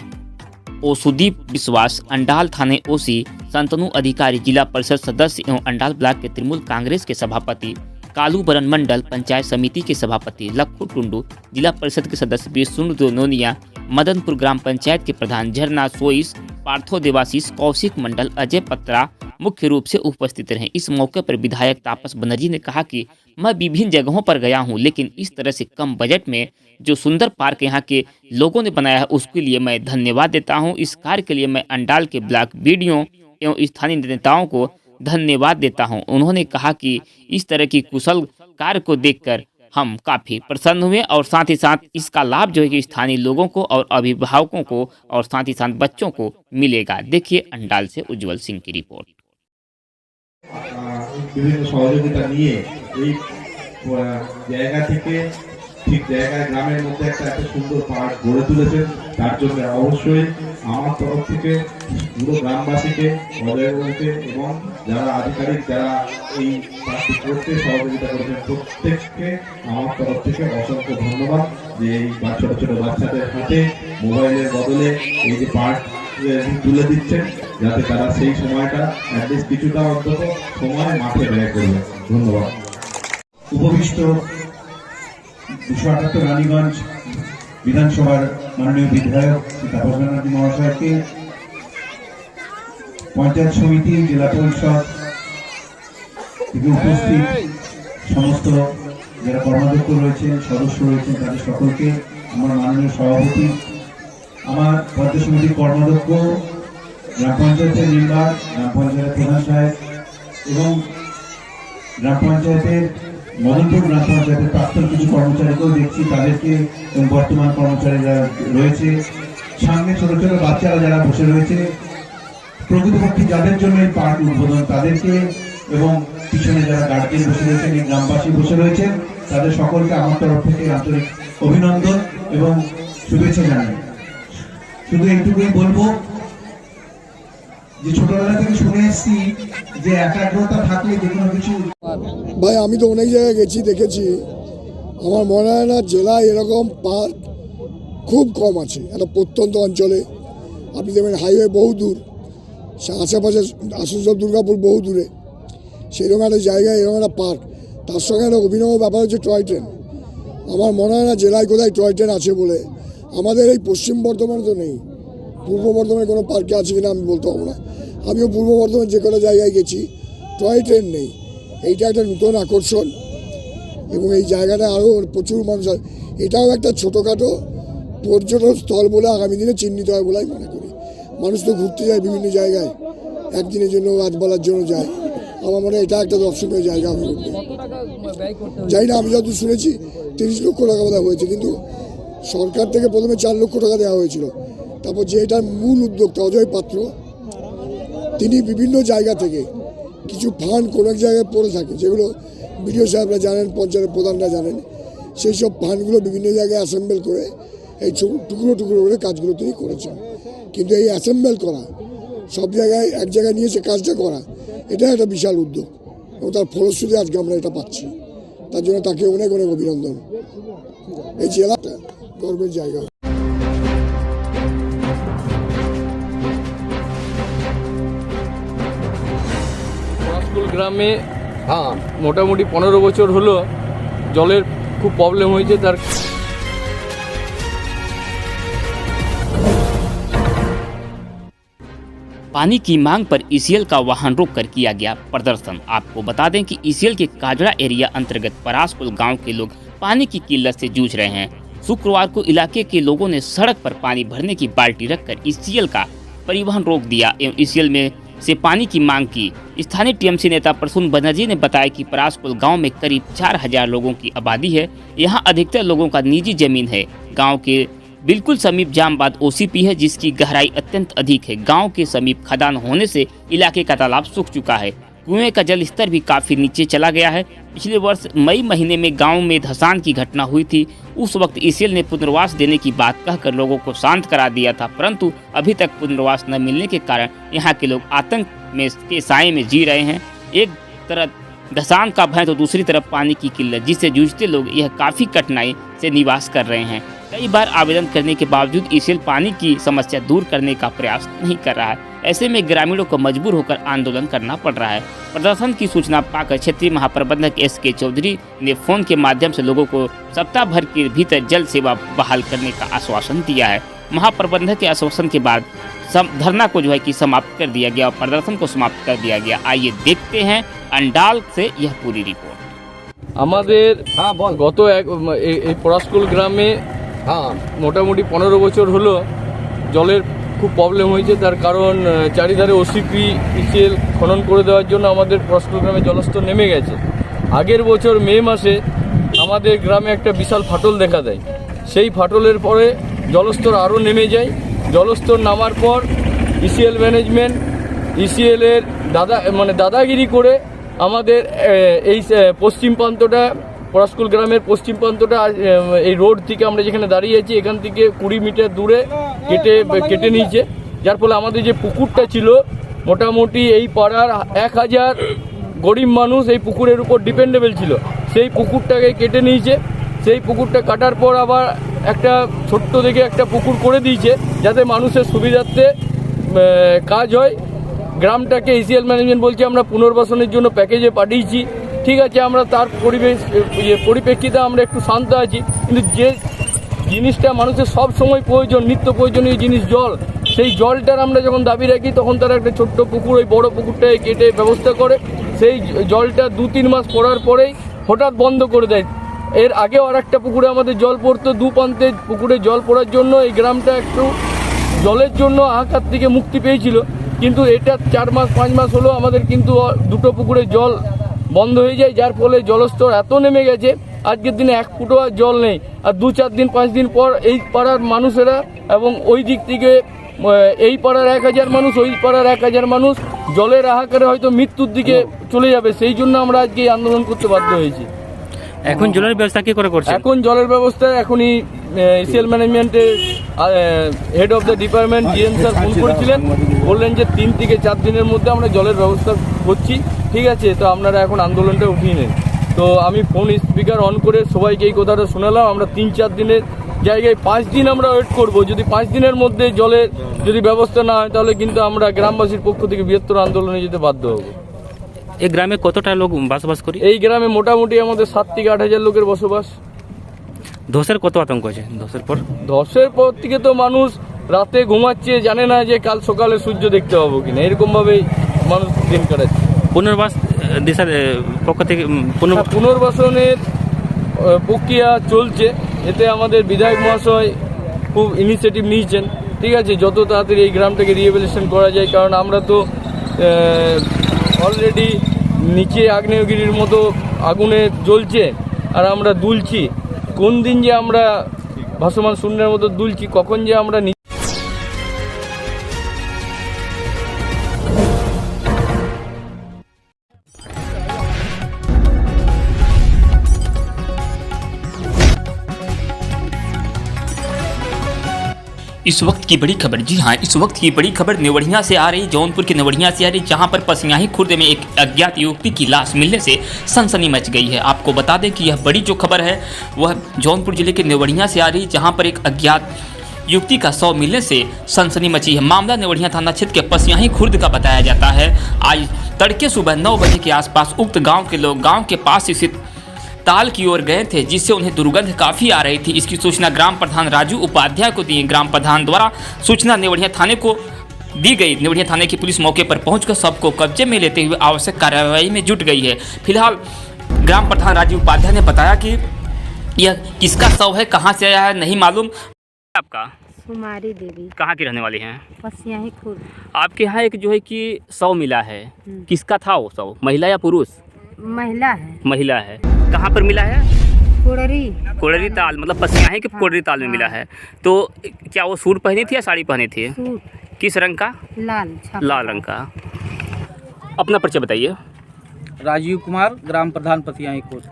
ओसुदीप विश्वास, अंडाल थाने ओसी संतनु अधिकारी, जिला परिषद सदस्य एवं अंडाल ब्लॉक के तृणमूल कांग्रेस के सभापति कालू बरन मंडल, पंचायत समिति के सभापति लक्खू टुंडू, जिला परिषद के सदस्य विष्णु नोनिया, मदनपुर ग्राम पंचायत के प्रधान झरना सोइस, पार्थो देवाशीष, कौशिक मंडल, अजय पत्रा मुख्य रूप से उपस्थित रहे। इस मौके पर विधायक तापस बनर्जी ने कहा कि मैं विभिन्न जगहों पर गया हूं, लेकिन इस तरह से कम बजट में जो सुंदर पार्क यहां के लोगों ने बनाया है उसके लिए मैं धन्यवाद देता हूं। इस कार्य के लिए मैं अंडाल के ब्लॉक बीडीओ एवं स्थानीय नेताओं को धन्यवाद देता हूं। उन्होंने कहा कि इस तरह की कुशल कार्य को देखकर हम काफ़ी प्रसन्न हुए और साथ ही साथ इसका लाभ जो है कि स्थानीय लोगों को और अभिभावकों को और साथ ही साथ बच्चों को मिलेगा। देखिए अंडाल से उज्जवल सिंह की रिपोर्ट। বিভিন্ন সহযোগিতা নিয়ে এই জায়গা থেকে ঠিক জায়গায় গ্রামের মধ্যে একটা সুন্দর পার্ক গড়ে তুলেছেন, তার জন্য অবশ্যই আমার তরফ থেকে পুরো গ্রামবাসীকে, অজয়বাবুকে এবং যারা আধিকারিক যারা এই পার্কটি করতে সহযোগিতা করেছেন প্রত্যেককে আমার তরফ থেকে অসংখ্য ধন্যবাদ। যে এই ছোট ছোট বাচ্চাদের হাতে মোবাইলের বদলে এই যে পার্ক তুলে দিচ্ছেন, যাতে তারা সেই সময়টা অ্যাটলিস্ট কিছুটা অন্তত সময় মাঠে ব্যয় করবে। ধন্যবাদ। উপবিষ্ট 278 রানীগঞ্জ বিধানসভার মাননীয় বিধায়ক তাপস ব্যানার্জি মহাশয়কে, পঞ্চায়েত সমিতি, জেলা পরিষদ থেকে উপস্থিত সমস্ত যারা কর্মাধ্যক্ষ রয়েছেন, সদস্য রয়েছেন, তাদের সকলকে, আমার মাননীয় সভাপতি, আমার পঞ্চায়েত সমিতির কর্মাধ্যক্ষ, গ্রাম পঞ্চায়েতের মেম্বার, গ্রাম পঞ্চায়েতের প্রধান সাহেব এবং গ্রাম পঞ্চায়েতের মদনপুর গ্রাম পঞ্চায়েতের প্রাক্তন কিছু কর্মচারীকেও দেখছি, তাদেরকে এবং বর্তমান কর্মচারী যারা রয়েছে, সামনে ছোট ছোট বাচ্চারা যারা বসে রয়েছে, প্রকৃতপক্ষে যাদের জন্য এই পার্ক উদ্বোধন, তাদেরকে এবং পিছনে যারা গার্জিয়ান বসে রয়েছেন, এই গ্রামবাসী বসে রয়েছেন, তাদের সকলকে আমার তরফ থেকে আন্তরিক অভিনন্দন এবং শুভেচ্ছা জানাই। শুধু এইটুকুই বলবো যে ছোটবেলা থেকে শুনে এসেছি যে একাগ্রতা থাকলে যে কোনো কিছু। ভাই আমি তো অনেক জায়গায় গেছি, দেখেছি, আমার মনে হয় না জেলায় এরকম পার্ক খুব কম আছে। একটা প্রত্যন্ত অঞ্চলে আপনি দেখবেন হাইওয়ে বহু দূর, আশেপাশে আসানসোল দুর্গাপুর বহু দূরে, সেইরকম একটা জায়গায় এরকম একটা পার্ক, তার সঙ্গে একটা অভিনব ব্যাপার হচ্ছে টয় ট্রেন। আমার মনে হয় না জেলায় কোথায় টয় ট্রেন আছে বলে। আমাদের এই পশ্চিম বর্ধমানে তো নেই, পূর্ব বর্ধমানে কোনো পার্কে আছে কিনা আমি বলতে পারবো না। আমিও পূর্ব বর্ধমানে যে কোনো জায়গায় গেছি, টয় ট্রেন নেই। এইটা একটা নতুন আকর্ষণ এবং এই জায়গাটা আরও প্রচুর মানুষ। এটাও একটা ছোটোখাটো পর্যটন স্থল বলে আগামী দিনে চিহ্নিত হয় বলে আমি মনে করি। মানুষ তো ঘুরতে যায় বিভিন্ন জায়গায়, একদিনের জন্য, রাতবেলার জন্য যায়। আমার মনে হয় এটা একটা দর্শনীয় জায়গা আমি জানি না, আমি যত শুনেছি 30 লক্ষ টাকা বোধহয় হয়েছে, কিন্তু সরকার থেকে প্রথমে 4 লক্ষ টাকা দেওয়া হয়েছিল। তারপর যে এটার মূল উদ্যোক্তা অজয় পাত্র, তিনি বিভিন্ন জায়গা থেকে কিছু ফান্ড কোনো এক জায়গায় পড়ে থাকে, যেগুলো বিডিও সাহেবরা জানেন, পঞ্চায়েতের প্রধানরা জানেন, সেই সব ফান্ডগুলো বিভিন্ন জায়গায় অ্যাসেম্বল করে এই টুকরো টুকরো করে কাজগুলো তৈরি করেছেন। কিন্তু এই অ্যাসেম্বল করা, সব জায়গায় এক জায়গায় নিয়েছে কাজটা করা, এটা একটা বিশাল উদ্যোগ এবং তার ফলশ্রুতি আজকে আমরা এটা পাচ্ছি। তার জন্য তাকে অনেক অনেক অভিনন্দন। এই জেলাটা গর্বের জায়গা। পলাশপুর গ্রামে মোটামুটি 15 বছর হলো জলের খুব প্রবলেম হয়েছে। তার पानी की मांग पर ईसीएल का वाहन रोककर किया गया प्रदर्शन। आपको बता दें कि ईसीएल के काजड़ा एरिया अंतर्गत परासपुल गांव के लोग पानी की किल्लत से जूझ रहे हैं। शुक्रवार को इलाके के लोगों ने सड़क पर पानी भरने की बाल्टी रखकर ईसीएल का परिवहन रोक दिया एवं ईसीएल में से पानी की मांग की। स्थानीय टीएमसी नेता प्रसून बनर्जी ने बताया कि परासपुल गांव में करीब 4000 लोगों की आबादी है। यहां अधिकतर लोगों का निजी जमीन है। गांव के बिल्कुल समीप जामबाद ओसीपी है, जिसकी गहराई अत्यंत अधिक है। गांव के समीप खदान होने से इलाके का तालाब सूख चुका है। कुएं का जल स्तर भी काफी नीचे चला गया है। पिछले वर्ष मई महीने में गांव में धसान की घटना हुई थी। उस वक्त ईसीएल ने पुनर्वास देने की बात कहकर लोगों को शांत करा दिया था, परंतु अभी तक पुनर्वास न मिलने के कारण यहाँ के लोग आतंक में के साए में जी रहे हैं। एक तरफ धसान का भय तो दूसरी तरफ पानी की किल्लत, जिससे जूझते लोग यह काफ़ी कठिनाई से निवास कर रहे हैं। कई बार आवेदन करने के बावजूद ईसीएल पानी की समस्या दूर करने का प्रयास नहीं कर रहा है। ऐसे में ग्रामीणों को मजबूर होकर आंदोलन करना पड़ रहा है। प्रदर्शन की सूचना पाकर क्षेत्रीय महाप्रबंधक एसके चौधरी ने फोन के माध्यम से लोगों को सप्ताह भर के भीतर जल सेवा बहाल करने का आश्वासन दिया है। महाप्रबंधक के आश्वासन के बाद धरना को जो है कि समाप्त कर दिया गया और प्रदर्शन को समाप्त कर दिया गया। आइए देखते हैं अंडाल से यह पूरी रिपोर्ट। আমাদের গত এই পলাশপুর গ্রামে মোটামুটি 15 বছর হলো জলের খুব প্রবলেম হয়েছে। তার কারণ চারিধারে ওসিপি ইসিএল খনন করে দেওয়ার জন্য আমাদের পলাশপুর গ্রামে জলস্তর নেমে গেছে। আগের বছর মে মাসে আমাদের গ্রামে একটা বিশাল ফাটল দেখা দেয়। সেই ফাটলের পরে জলস্তর আরও নেমে যায়। জলস্তর নামার পর ইসিএল ম্যানেজমেন্ট ইসিএলের দাদাগিরি করে আমাদের এই পশ্চিম প্রান্তটা পলাশপুর গ্রামের পশ্চিম প্রান্তটা এই রোড থেকে আমরা যেখানে দাঁড়িয়ে আছি এখান থেকে 20 মিটার দূরে কেটে নিয়েছে। যার ফলে আমাদের যে পুকুরটা ছিল মোটামুটি এই পাড়ার 1000 গরিব মানুষ এই পুকুরের উপর ডিপেন্ডেবল ছিল, সেই পুকুরটাকে কেটে নিয়েছে। সেই পুকুরটা কাটার পর আবার একটা ছোট্ট দেখে একটা পুকুর করে দিয়েছে যাতে মানুষের সুবিধার্থে কাজ হয়। গ্রামটাকে ইসিএল ম্যানেজমেন্ট বলছে আমরা পুনর্বাসনের জন্য প্যাকেজে পাঠিয়েছি। ঠিক আছে, আমরা তার পরিপ্রেক্ষিতে আমরা একটু শান্ত আছি, কিন্তু যে জিনিসটা মানুষের সব সময় প্রয়োজন, নিত্য প্রয়োজনীয় জিনিস জল, সেই জলটার আমরা যখন দাবি রাখি তখন তারা একটা ছোট্ট পুকুর ওই বড় পুকুরটাকে কেটে ব্যবস্থা করে সেই জলটা 2-3 মাস পড়ার পরেই হঠাৎ বন্ধ করে দেয়। এর আগেও আর একটা পুকুরে আমাদের জল পড়তো। দুপ্রান্তে পুকুরে জল পড়ার জন্য এই গ্রামটা একটু জলের জন্য হাহাকার থেকে মুক্তি পেয়েছিল, কিন্তু এটা 4-5 মাস হলো আমাদের কিন্তু দুটো পুকুরে জল বন্ধ হয়ে যায়। যার ফলে জলস্তর এত নেমে গেছে আজকের দিনে 1 ফুটও আর জল নেই। আর 2-4 দিন 5 দিন পর এই পাড়ার মানুষেরা এবং ওই দিক থেকে এই পাড়ার 1000 মানুষ ওই পাড়ার 1000 মানুষ জলের হাহাকারে হয়তো মৃত্যুর দিকে চলে যাবে। সেই জন্য আমরা আজকে এই আন্দোলন করতে বাধ্য হয়েছি। এখন জলের ব্যবস্থা কি করে করছে? এখন জলের ব্যবস্থা এখনই ইসিএল ম্যানেজমেন্টের head of the department GM sir phone করেছিলেন, বললেন যে 3 থেকে 4 দিনের মধ্যে আমরা জলের ব্যবস্থা করছি। ঠিক আছে, তো আপনারা এখন আন্দোলনটা উঠিয়ে নেন। তো আমি ফোন স্পিকার অন করে সবাইকে এই কথাটা শোনালাম। আমরা 3-4 দিনের জায়গায় 5 দিন আমরা ওয়েট করব। যদি 5 দিনের মধ্যে জলের যদি ব্যবস্থা না হয় তাহলে কিন্তু আমরা গ্রামবাসীর পক্ষ থেকে বৃহত্তর আন্দোলনে যেতে বাধ্য হব। এই গ্রামে কতটা লোক বসবাস করে? এই গ্রামে মোটামুটি আমাদের 7 থেকে 8,000 লোকের বসবাস। ধসের কত আতঙ্ক আছে? ধসের পর থেকে তো মানুষ রাতে ঘুমাচ্ছে, জানে না যে কাল সকালে সূর্য দেখতে পাবো কিনা, এরকম ভাবেই মানুষ দিন কাটাচ্ছে। পুনর্বাস দেশের পক্ষ থেকে পুনর্বাসনের প্রক্রিয়া চলছে। এতে আমাদের বিধায়ক মহাশয় খুব ইনিশিয়েটিভ নিয়েছেন। ঠিক আছে, যত তাড়াতাড়ি এই গ্রামটাকে রিহ্যাবিলিটেশন করা যায়, কারণ আমরা তো অলরেডি নিচে আগ্নেয়গিরির মতো আগুনে জ্বলছে আর আমরা দুলছি। কোন দিন যে আমরা ভাসমান শূন্যের মতো দুলছি, কখন যে আমরা इस वक्त की बड़ी खबर, जी हाँ, इस वक्त की बड़ी खबर नेवढ़िया से आ रही, जौनपुर के नेवढ़िया से आ रही, जहां पर पसियाही खुर्द में एक अज्ञात युवती की लाश मिलने से सनसनी मच गई है। आपको बता दें कि यह बड़ी जो खबर है वह जौनपुर जिले के नेवढ़िया से आ रही, जहां पर एक अज्ञात युवती का शव मिलने से सनसनी मची है। मामला नेवढ़िया थाना क्षेत्र के पसियाही खुर्द का बताया जाता है। आज तड़के सुबह 9 बजे के आसपास उक्त गाँव के लोग गाँव के पास स्थित ताल की ओर गए थे, जिससे उन्हें दुर्गंध काफ़ी आ रही थी। इसकी सूचना ग्राम प्रधान राजू उपाध्याय को दी। ग्राम प्रधान द्वारा सूचना नेवढ़िया थाने को दी गई। नेवढ़िया थाने की पुलिस मौके पर पहुंचकर सबको कब्जे में लेते हुए आवश्यक कार्रवाई में जुट गई है। फिलहाल ग्राम प्रधान राजू उपाध्याय ने बताया कि यह किसका शव है, कहाँ से आया है नहीं मालूम। आपका कुमारी देवी कहाँ की रहने वाली हैं? पसियाही खुर्द। आपके यहाँ एक जो है कि शव मिला है, किसका था वो शव, महिला या पुरुष? महिला है। महिला है। कहाँ पर मिला है? कोड़री ताल, मतलब पसियाही के कोड़री ताल में मिला है। तो क्या वो सूट पहनी थी या साड़ी पहनी थी? सूट। किस रंग का? लाल रंग का। अपना परिचय बताइए। राजीव कुमार, ग्राम प्रधान पसियाही खुर्द।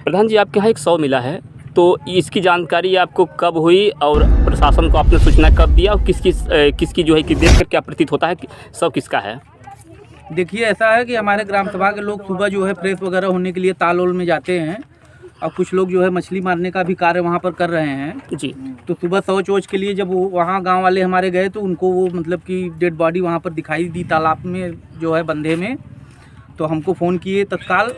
प्रधान जी, आपके यहाँ एक शव मिला है, तो इसकी जानकारी आपको कब हुई और प्रशासन को आपने सूचना कब दिया और किसकी जो है कि देख कर क्या प्रतीत होता है कि शव किसका है? देखिए, ऐसा है कि हमारे ग्राम सभा के लोग सुबह जो है फ्रेश वगैरह होने के लिए ताल में जाते हैं और कुछ लोग जो है मछली मारने का भी कार्य वहाँ पर कर रहे हैं जी। तो सुबह शौच वोच के लिए जब वो वहाँ गांव वाले हमारे गए तो उनको वो मतलब कि डेड बॉडी वहाँ पर दिखाई दी तालाब में जो है बंधे में। तो हमको फ़ोन किए तत्काल,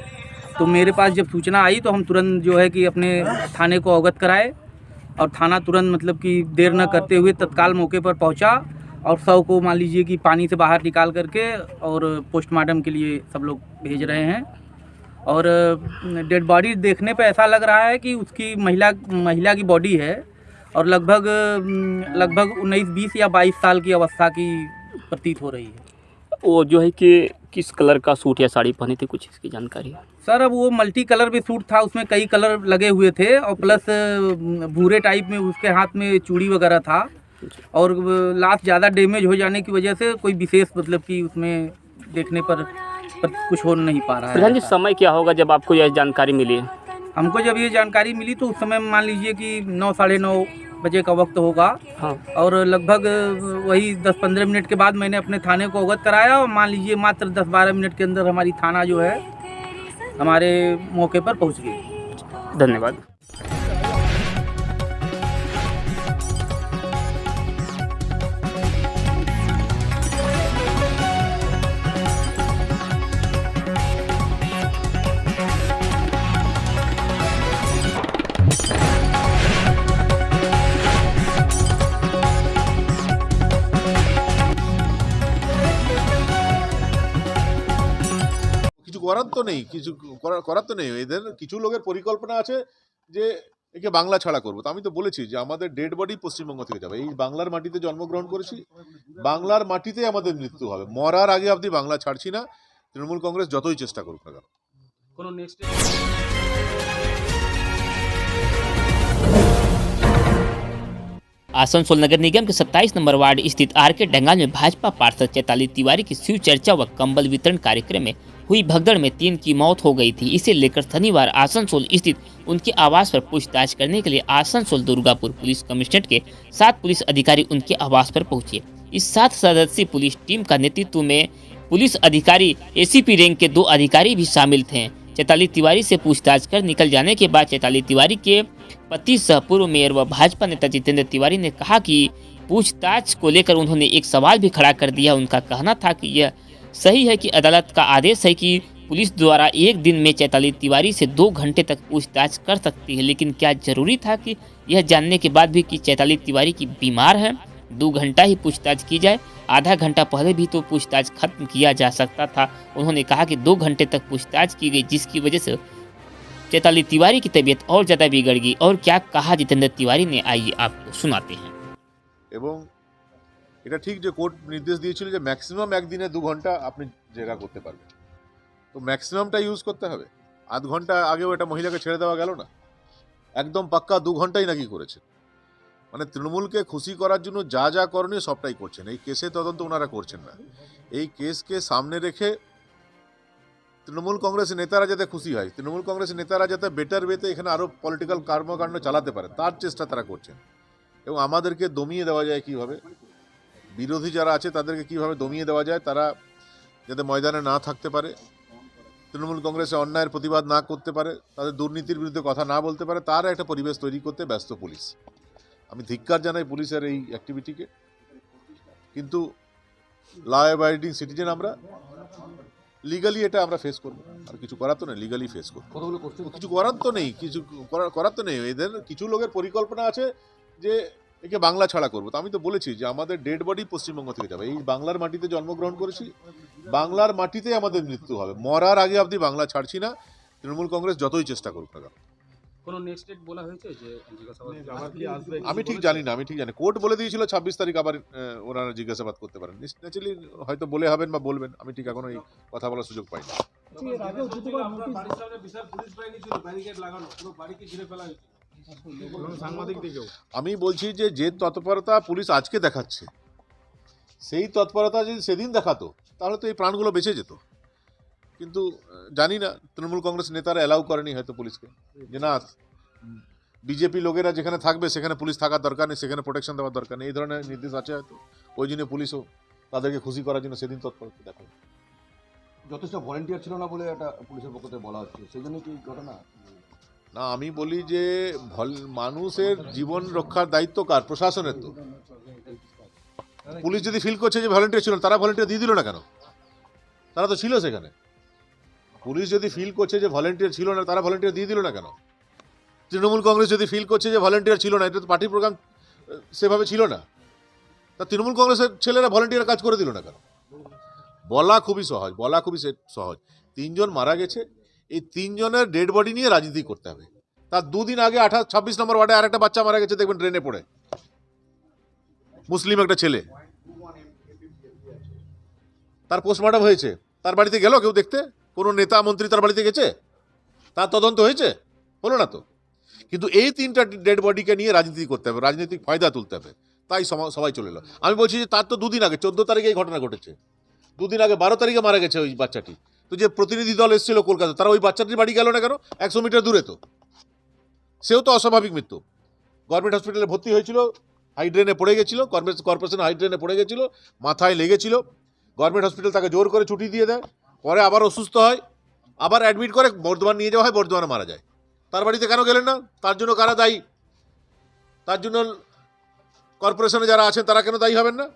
तो मेरे पास जब सूचना आई तो हम तुरंत जो है कि अपने थाने को अवगत कराए और थाना तुरंत मतलब कि देर न करते हुए तत्काल मौके पर पहुँचा और शव को मान लीजिए कि पानी से बाहर निकाल करके और पोस्टमार्टम के लिए सब लोग भेज रहे हैं। और डेड बॉडी देखने पे ऐसा लग रहा है कि उसकी महिला की बॉडी है और लगभग 19, 20 या 22 साल की अवस्था की प्रतीत हो रही है। वो जो है कि किस कलर का सूट या साड़ी पहनी थी, कुछ इसकी जानकारी है? सर, अब वो मल्टी कलर में सूट था, उसमें कई कलर लगे हुए थे और प्लस भूरे टाइप में उसके हाथ में चूड़ी वगैरह था और लाश ज़्यादा डैमेज हो जाने की वजह से कोई विशेष मतलब कि उसमें देखने पर कुछ हो नहीं पा रहा है। प्रधान जी, समय क्या होगा जब आपको यह जानकारी मिली? हमको जब ये जानकारी मिली तो उस समय मान लीजिए कि 9, साढ़े 9 बजे का वक्त होगा। हाँ। और लगभग वही 10-15 मिनट के बाद मैंने अपने थाने को अवगत कराया और मान लीजिए मात्र 10-12 मिनट के अंदर हमारी थाना जो है हमारे मौके पर पहुँच गई। धन्यवाद। করার তো নেই, কিছু করার তো নেই। এদের কিছু লোকের পরিকল্পনা আছে যে একে বাংলা ছাড়া করবো। তো আমি তো বলেছি যে আমাদের ডেড বডি পশ্চিমবঙ্গ থেকে যাবে। এই বাংলার মাটিতে জন্মগ্রহণ করেছি, বাংলার মাটিতে আমাদের মৃত্যু হবে। মরার আগে অবধি বাংলা ছাড়ছি না, তৃণমূল কংগ্রেস যতই চেষ্টা করুক না কেন। কোনো নেক্সট आसनसोल नगर निगम के 27 नंबर वार्ड स्थित आर.के. डंगाल में भाजपा पार्षद चैताली तिवारी की शिव चर्चा व कंबल वितरण कार्यक्रम में हुई भगदड़ में 3 की मौत हो गई थी। इसे लेकर शनिवार आसनसोल स्थित उनके आवास पर पूछताछ करने के लिए आसनसोल दुर्गापुर पुलिस कमिश्नरेट के 7 पुलिस अधिकारी उनके आवास पर पहुंचे। इस 7 सदस्यीय पुलिस टीम का नेतृत्व में पुलिस अधिकारी एसीपी रैंक के 2 अधिकारी भी शामिल थे। चैताली तिवारी से पूछताछ कर निकल जाने के बाद चैताली तिवारी के पति सह पूर्व मेयर व भाजपा नेता जितेंद्र तिवारी ने कहा कि पूछताछ को लेकर उन्होंने एक सवाल भी खड़ा कर दिया। उनका कहना था कि यह सही है कि अदालत का आदेश है कि पुलिस द्वारा एक दिन में चैताली तिवारी से 2 घंटे तक पूछताछ कर सकती है, लेकिन क्या जरूरी था कि यह जानने के बाद भी कि चैताली तिवारी की बीमार है 2 घंटा ही पूछताछ की जाए? आधा घंटा पहले भी तो पूछताछ खत्म किया जा सकता था। उन्होंने कहा कि 2 घंटे तक पूछताछ की गई, जिसकी वजह से चैताली तिवारी की तबीयत और ज़्यादा बिगड़ गई। और क्या कहा जितेंद्र तिवारी ने, आइए आपको सुनाते हैं। এবং এটা ঠিক যে কোর্ট নির্দেশ দিয়েছিল যে ম্যাক্সিমাম একদিনে 2 ঘন্টা আপনি জায়গা করতে পারবেন, তো ম্যাক্সিমামটা ইউজ করতে হবে। আধ ঘন্টা আগেও এটা মহিলাকে ছেড়ে দেওয়া গেল না, একদম পাক্কা 2 ঘন্টাই নাকি করেছে। মানে তৃণমূলকে খুশি করার জন্য যা যা করণীয় সবটাই করছেন। এই কেসে তদন্ত ওনারা করছেন না, এই কেসকে সামনে রেখে তৃণমূল কংগ্রেসের নেতারা যাতে খুশি হয়, তৃণমূল কংগ্রেসের নেতারা যাতে বেটার ওয়েতে এখানে আরও পলিটিক্যাল কর্মকাণ্ড চালাতে পারে তার চেষ্টা তারা করছেন। এবং আমাদেরকে দমিয়ে দেওয়া যায় কিভাবে, বিরোধী যারা আছে তাদেরকে কিভাবে দমিয়ে দেওয়া যায়, তারা যাতে ময়দানে না থাকতে পারে, তৃণমূল কংগ্রেসে অন্যায়ের প্রতিবাদ না করতে পারে, তাদের দুর্নীতির বিরুদ্ধে কথা না বলতে পারে, তার একটা পরিবেশ তৈরি করতে ব্যস্ত পুলিশ। আমি ধিক্কার জানাই পুলিশের এই অ্যাক্টিভিটিকে, কিন্তু ল অ্যাবাইডিং সিটিজেন আমরা, লিগালি এটা আমরা ফেস করবো, আর কিছু করার তো নেই, লিগালি ফেস করবো, কিছু করার তো নেই, কিছু করার তো নেই। এদের কিছু লোকের পরিকল্পনা আছে যে একে বাংলা ছাড়া করবো। তো আমি তো বলেছি যে আমাদের ডেড বডি পশ্চিমবঙ্গ থেকে যাবে, এই বাংলার মাটিতে জন্মগ্রহণ করেছি, বাংলার মাটিতে আমাদের মৃত্যু হবে, মরার আগে অবধি বাংলা ছাড়ছি না, তৃণমূল কংগ্রেস যতই চেষ্টা করুক না কেন। কোনো নেক্সট ডেট বলা হয়েছে যে আমি ঠিক জানি না, কোর্ট বলে দিয়েছিল 26 তারিখ আবার ওনারা জিজ্ঞাসাবাদ করতে পারেন, ন্যাচারালি হয়তো বলে হবেন বা বলবেন, আমি ঠিক এখনো এই কথা বলার সুযোগ পাইনি। আমি বলছি যে তৎপরতা পুলিশ আজকে দেখাচ্ছে, সেই তৎপরতা যদি সেদিন দেখাতো তাহলে তো এই প্রাণগুলো বেঁচে যেত, কিন্তু জানি না তৃণমূল কংগ্রেস নেতারা অ্যালাউ করেনি হয়তো পুলিশকে, যে না বিজেপি লোকেরা যেখানে থাকবে সেখানে পুলিশ থাকার দরকার নেই, সেখানে প্রোটেকশন দেওয়ার দরকার নেই, এই ধরনের নির্দেশ আছে হয়তো, ওই জন্য পুলিশও তাদেরকে খুশি করার জন্য সেদিন তৎপরতা দেখো। যথেষ্ট ভলেন্টিয়ার ছিল না বলে একটা পুলিশের পক্ষ থেকে বলা হচ্ছে, সেই জন্য কি ঘটনা? না, আমি বলি যে মানুষের জীবন রক্ষার দায়িত্ব কার? প্রশাসনের। তো পুলিশ যদি ফিল করছে যে ভলেন্টিয়ার ছিল, তারা ভলেন্টিয়ার দিয়ে দিল না কেন? তারা তো ছিল সেখানে। পুলিশ যদি ফিল করছে যে ভলেন্টিয়ার ছিল না, তারা ভলেন্টিয়ার দিয়ে দিল না কেন? তৃণমূল কংগ্রেস যদি ফিল করছে যে ভলেন্টিয়ার ছিল না, এটা তো পার্টির প্রোগ্রাম সেভাবে ছিল না, তা তৃণমূল কংগ্রেসের ছেলেরা ভলেন্টিয়ার কাজ করে দিল না কেন? বলা খুবই সহজ, বলা খুবই সহজ। 3 জন মারা গেছে, এই 3 জনের ডেড বডি নিয়ে রাজনীতি করতে হবে। তার 2 দিন আগে 26 নম্বর ওয়ার্ডে আরেকটা বাচ্চা মারা গেছে, দেখবেন ট্রেনে পড়ে, মুসলিম একটা ছেলে, তার পোস্টমর্টম হয়েছে, তার বাড়িতে গেল কেউ দেখতে? কোনো নেতা মন্ত্রী তার বাড়িতে গেছে? তার তদন্ত হয়েছে? হলো না তো। কিন্তু এই 3টা ডেড বডিকে নিয়ে রাজনীতি করতে হবে, রাজনৈতিক ফায়দা তুলতে হবে, তাই সবাই চলে এলো। আমি বলছি যে তার তো 2 দিন আগে 14 তারিখে এই ঘটনা ঘটেছে, 2 দিন আগে 12 তারিখে মারা গেছে ওই বাচ্চাটি। তো যে প্রতিনিধি দল এসেছিল কলকাতা, তারা ওই বাচ্চাটির বাড়ি গেল না কেন? 100 মিটার দূরে, তো সেও তো অস্বাভাবিক মৃত্যু। গভর্নমেন্ট হসপিটালে ভর্তি হয়েছিল, হাইড্রেনে পড়ে গেছিল, কর্পোরেশন হাইড্রেনে পড়ে গেছিল, মাথায় লেগেছিল, গভর্নমেন্ট হসপিটাল তাকে জোর করে ছুটি দিয়ে দেয়, পরে আবার অসুস্থ হয়, আবার অ্যাডমিট করে বর্ধমান নিয়ে যাওয়া হয়, বর্ধমানে মারা যায়। তার বাড়িতে কেন গেলেন না? তার জন্য কারা দায়ী? তার জন্য কর্পোরেশনে যারা আছেন তারা কেন দায়ী হবেন না?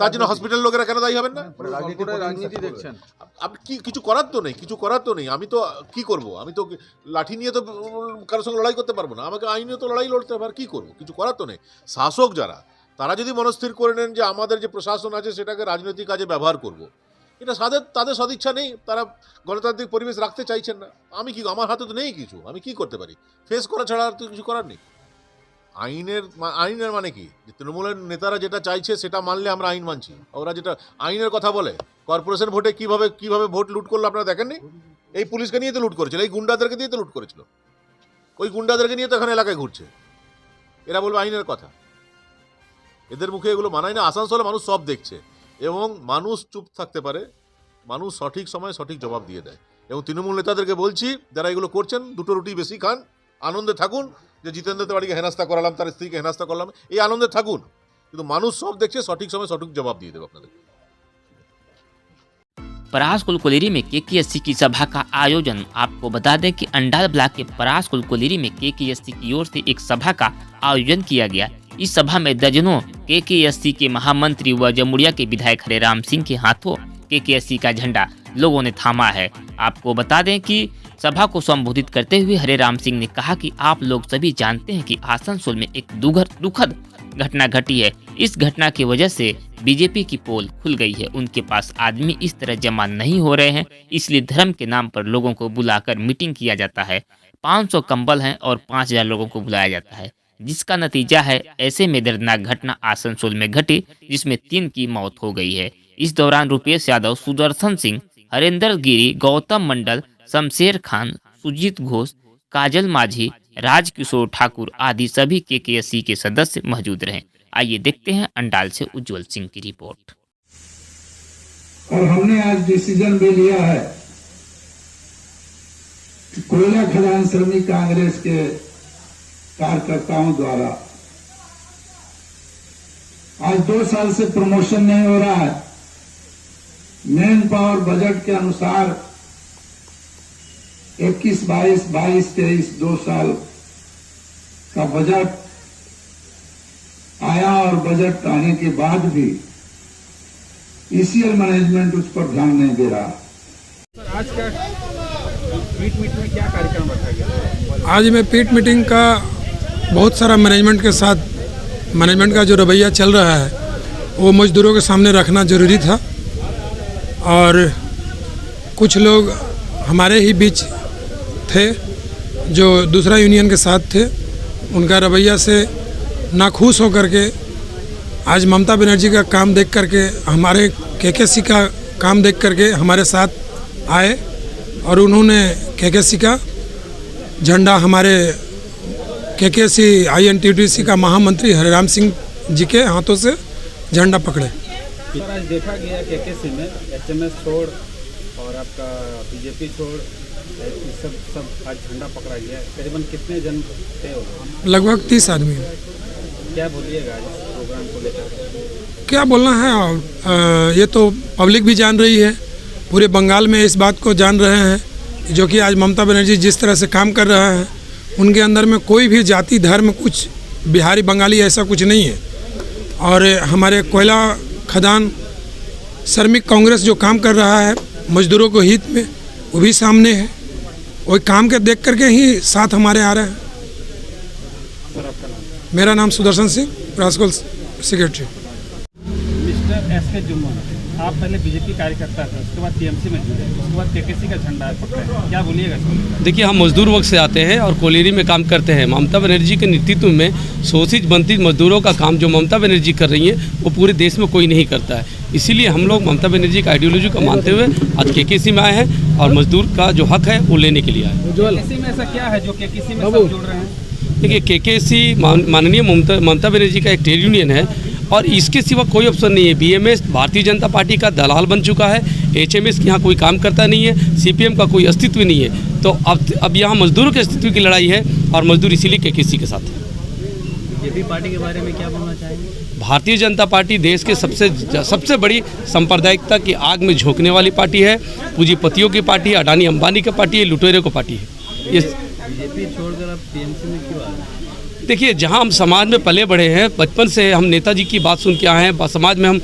তার জন্য হসপিটাল লোকেরা কেন দায়ী হবেন না? রাজনীতি দেখছেন আপনি কিছু করার তো নেই, কিছু করার তো নেই। আমি তো কি করব? আমি তো লাঠি নিয়ে তো কারোর সঙ্গে লড়াই করতে পারবো না, আমাকে আইনে তো লড়াই লড়তে হবে, আর কি করবো? কিছু করার তো নেই। শাসক যারা, তারা যদি মনস্থির করে নেন যে আমাদের যে প্রশাসন আছে সেটাকে রাজনৈতিক কাজে ব্যবহার করব, এটা তাদের সদিচ্ছা নেই, তারা গণতান্ত্রিক পরিবেশ রাখতে চাইছেন না। আমি কি, আমার হাতে তো নেই কিছু, আমি কি করতে পারি? ফেস করা ছাড়া আর তো কিছু করার নেই। আইনের মানে কি? যে তৃণমূলের নেতারা যেটা চাইছে সেটা মানলে আমরা আইন মানছি, ওরা যেটা আইনের কথা বলে। কর্পোরেশন ভোটে কিভাবে ভোট লুট করলো আপনারা দেখেননি? এই পুলিশকে নিয়ে তো লুট করেছিল, এই গুন্ডাদেরকে দিয়ে তো লুট করেছিল, ওই গুন্ডাদেরকে নিয়ে তো এখন এলাকায় ঘুরছে। এরা বলবে আইনের কথা, এদের মুখে এগুলো মানায় না। আসানসোলে মানুষ সব দেখছে, এবং মানুষ চুপ থাকতে পারে, মানুষ সঠিক সময়ে সঠিক জবাব দিয়ে দেয়। এবং তৃণমূল নেতাদেরকে বলছি, যারা এগুলো করছেন, 2টো রুটি বেশি খান, আনন্দে থাকুন, যে জিতেন্দ্র তিওয়ারিকে হেনস্থা করালাম, তার স্ত্রীকে হেনস্থা করলাম, এই আনন্দে থাকুন, কিন্তু মানুষ সব দেখছে, সঠিক সময় সঠিক জবাব দিয়ে দেবে আপনাদের। परास कुलकुलेरी में केकेएससी की सभा का आयोजन। आपको बता दें कि अंडाल ब्लॉक के परास कुलकुलेरी में केकेएससी की ओर से एक सभा का आयोजन किया गया। इस सभा में दर्जनों केकेएससी के महामंत्री व जमुड़िया के विधायक हरेराम सिंह के हाथों केकेएससी का झंडा लोगों ने थामा है। आपको बता दें कि सभा को संबोधित करते हुए हरेराम सिंह ने कहा कि आप लोग सभी जानते हैं कि आसनसोल में एक दुखद घटना घटी है। इस घटना की वजह से बीजेपी की पोल खुल गई है। उनके पास आदमी इस तरह जमा नहीं हो रहे हैं, इसलिए धर्म के नाम पर लोगों को बुलाकर मीटिंग किया जाता है। 500 कंबल हैं और 5000 लोगों को बुलाया जाता है, जिसका नतीजा है ऐसे में दर्दनाक घटना आसनसोल में घटी, जिसमें 3 की मौत हो गई है। इस दौरान रुपेश यादव, सुदर्शन सिंह, हरेंद्र गिरी, गौतम मंडल, शमशेर खान, सुजीत घोष, काजल माझी, राजकिशोर ठाकुर आदि सभी केकेएससी के सदस्य मौजूद रहे। आइए देखते हैं अंडाल से उज्जवल सिंह की रिपोर्ट। और हमने आज डिसीजन भी लिया है कि कोयला खदान श्रमिक कांग्रेस के कार्यकर्ताओं द्वारा आज 2 साल से प्रमोशन नहीं हो रहा है। मैन पावर बजट के अनुसार 21-22, 22-23 2 साल का बजट आया और बजट आने के बाद भी ईसीएल मैनेजमेंट उस पर ध्यान नहीं दे रहा। आज का पीट मीट में क्या कार्यक्रम रखा गया? आज में पीट मीटिंग का बहुत सारा मैनेजमेंट के साथ मैनेजमेंट का जो रवैया चल रहा है वो मजदूरों के सामने रखना ज़रूरी था और कुछ लोग हमारे ही बीच थे जो दूसरा यूनियन के साथ थे, उनका रवैया से नाखुश होकर के आज ममता बनर्जी का काम देख करके हमारे केकेसी का काम देख करके हमारे साथ आए और उन्होंने केकेसी का झंडा हमारे केकेसी INTUC का महामंत्री हरिराम सिंह जी के हाथों से झंडा पकड़े। सर आज देखा गया केकेसी में HMS छोड़ और आपका बीजेपी छोड़ सब आज झंडा पकड़ा गया। करीबन कितने जन थे? लगभग 30 आदमी। क्या बोलिएगा आज इस प्रोग्राम को लेकर? क्या बोलना है, ये तो पब्लिक भी जान रही है, पूरे बंगाल में इस बात को जान रहे हैं जो कि आज ममता बनर्जी जिस तरह से काम कर रहा है उनके अंदर में कोई भी जाति धर्म कुछ बिहारी बंगाली ऐसा कुछ नहीं है। और हमारे कोयला खदान श्रमिक कांग्रेस जो काम कर रहा है मजदूरों को हित में वो भी सामने है, वही काम के देख करके ही साथ हमारे आ रहे हैं। मेरा नाम Sudarshan Singh, principal secretary. Mister SK Jumman, आप पहले बीजेपी कार्यकर्ता थे, उसके बाद TMC में जुड़े, उसके बाद केकेसी का झंडा पकड़े, क्या बोलिएगा? देखिए, हम मजदूर वर्ग से आते हैं और कोयलेरी में काम करते हैं। ममता बनर्जी के नेतृत्व में शोषित वंचित मजदूरों का काम जो ममता बनर्जी कर रही है वो पूरे देश में कोई नहीं करता है। इसीलिए हम लोग ममता बनर्जी का आइडियोलॉजी को मानते हुए आज केकेसी में आए हैं और मजदूर का जो हक है वो लेने के लिए आए। केकेसी में ऐसा क्या है जो केकेसी में सब जुड़ रहे हैं? देखिए, केकेसी माननीय ममता बनर्जी का एक ट्रेड यूनियन है और इसके सिवा कोई ऑप्शन नहीं है। BMS भारतीय जनता पार्टी का दलाल बन चुका है, HMS के यहाँ कोई काम करता नहीं है, CPM का कोई अस्तित्व नहीं है। तो अब यहाँ मजदूरों के अस्तित्व की लड़ाई है और मजदूर इसीलिए केकेसी के साथ है। बीजेपी पार्टी के बारे में क्या बोलना चाहेंगे? भारतीय जनता पार्टी देश के सबसे बड़ी सांप्रदायिकता की आग में झोंकने वाली पार्टी है, पूंजीपतियों की पार्टी है, अडानी अंबानी की पार्टी है, लुटेरों की पार्टी है। बीजेपी छोड़कर आप TMC में क्यों आ रहे हैं? देखिए, जहाँ हम समाज में पले बढ़े हैं, बचपन से हम नेताजी की बात सुन के आए हैं, समाज में हम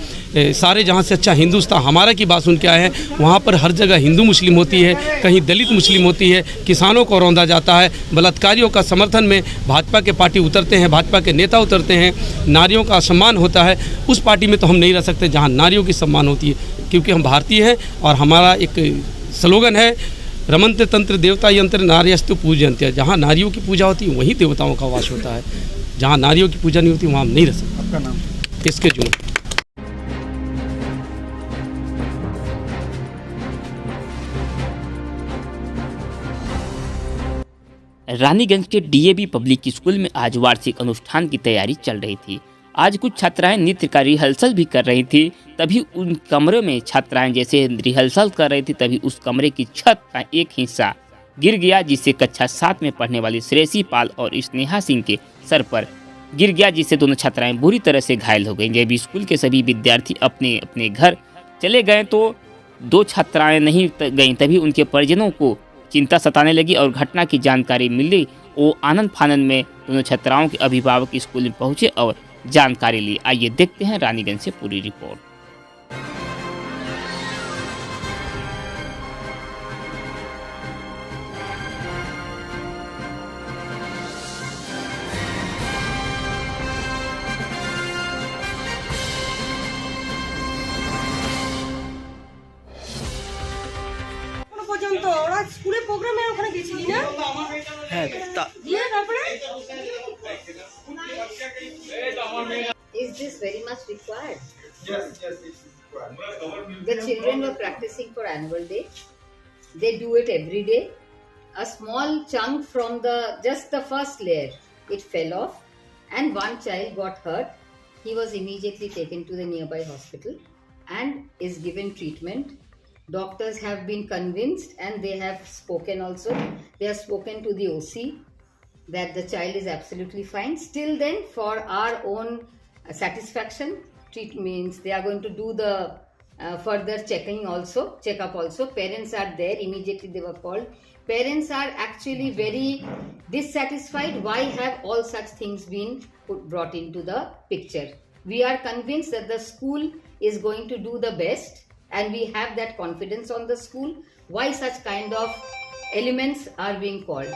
सारे जहाँ से अच्छा हिंदुस्तान हमारा की बात सुन के आए हैं। वहाँ पर हर जगह हिंदू मुस्लिम होती है, कहीं दलित मुस्लिम होती है, किसानों को रौंदा जाता है, बलात्कारियों का समर्थन में भाजपा के पार्टी उतरते हैं, भाजपा के नेता उतरते हैं, नारियों का सम्मान होता है। उस पार्टी में तो हम नहीं रह सकते जहाँ नारियों की सम्मान होती है, क्योंकि हम भारतीय हैं और हमारा एक स्लोगन है, रमन्ते तंत्र देवता यंत्र नार्यस्तु पूजन्ते। जहाँ नारियों की पूजा होती है वहीं देवताओं का वास होता है, जहाँ नारियों की पूजा नहीं होती वहाँ हम नहीं रह सकते। आपका नाम? SK जुम्मन। रानीगंज के DAV पब्लिक स्कूल में आज वार्षिक अनुष्ठान की तैयारी चल रही थी। आज कुछ छात्राएं नृत्य का रिहर्सल भी कर रही थी। तभी उन कमरों में छात्राएं जैसे रिहर्सल कर रही थी तभी उस कमरे की छत का एक हिस्सा गिर गया, जिससे कक्षा 7 में पढ़ने वाली श्रेयसी पाल और स्नेहा सिंह के सर पर गिर गया, जिससे दोनों छात्राएं बुरी तरह से घायल हो गईं। जब स्कूल के सभी विद्यार्थी अपने अपने घर चले गए तो 2 छात्राएं नहीं गईं। तभी उनके परिजनों को चिंता सताने लगी और घटना की जानकारी मिली। वो आनंद फानंद में दोनों छात्राओं के अभिभावक स्कूल में पहुंचे और जानकारी ली। आइए देखते हैं रानीगंज से पूरी रिपोर्ट। পর্যন্ত ওরা স্কুলে প্রোগ্রামে ওখানে গেছিলি না? হ্যাঁ দিয়ে তারপরে Is this very much required? Yes, it's required. The children were practicing for annual day. They do it every day. A small chunk from just the first layer, it fell off and one child got hurt. He was immediately taken to the nearby hospital and is given treatment. Doctors have been convinced and they have spoken also. They have spoken to the OC that the child is absolutely fine. Still then, for our own satisfaction. Treat means they are going to do the further checkup also. Parents are there, immediately they were called. Parents are actually very dissatisfied. Why have all such things been brought into the picture? We are convinced that the school is going to do the best, and we have that confidence on the school. Why such kind of elements are being called?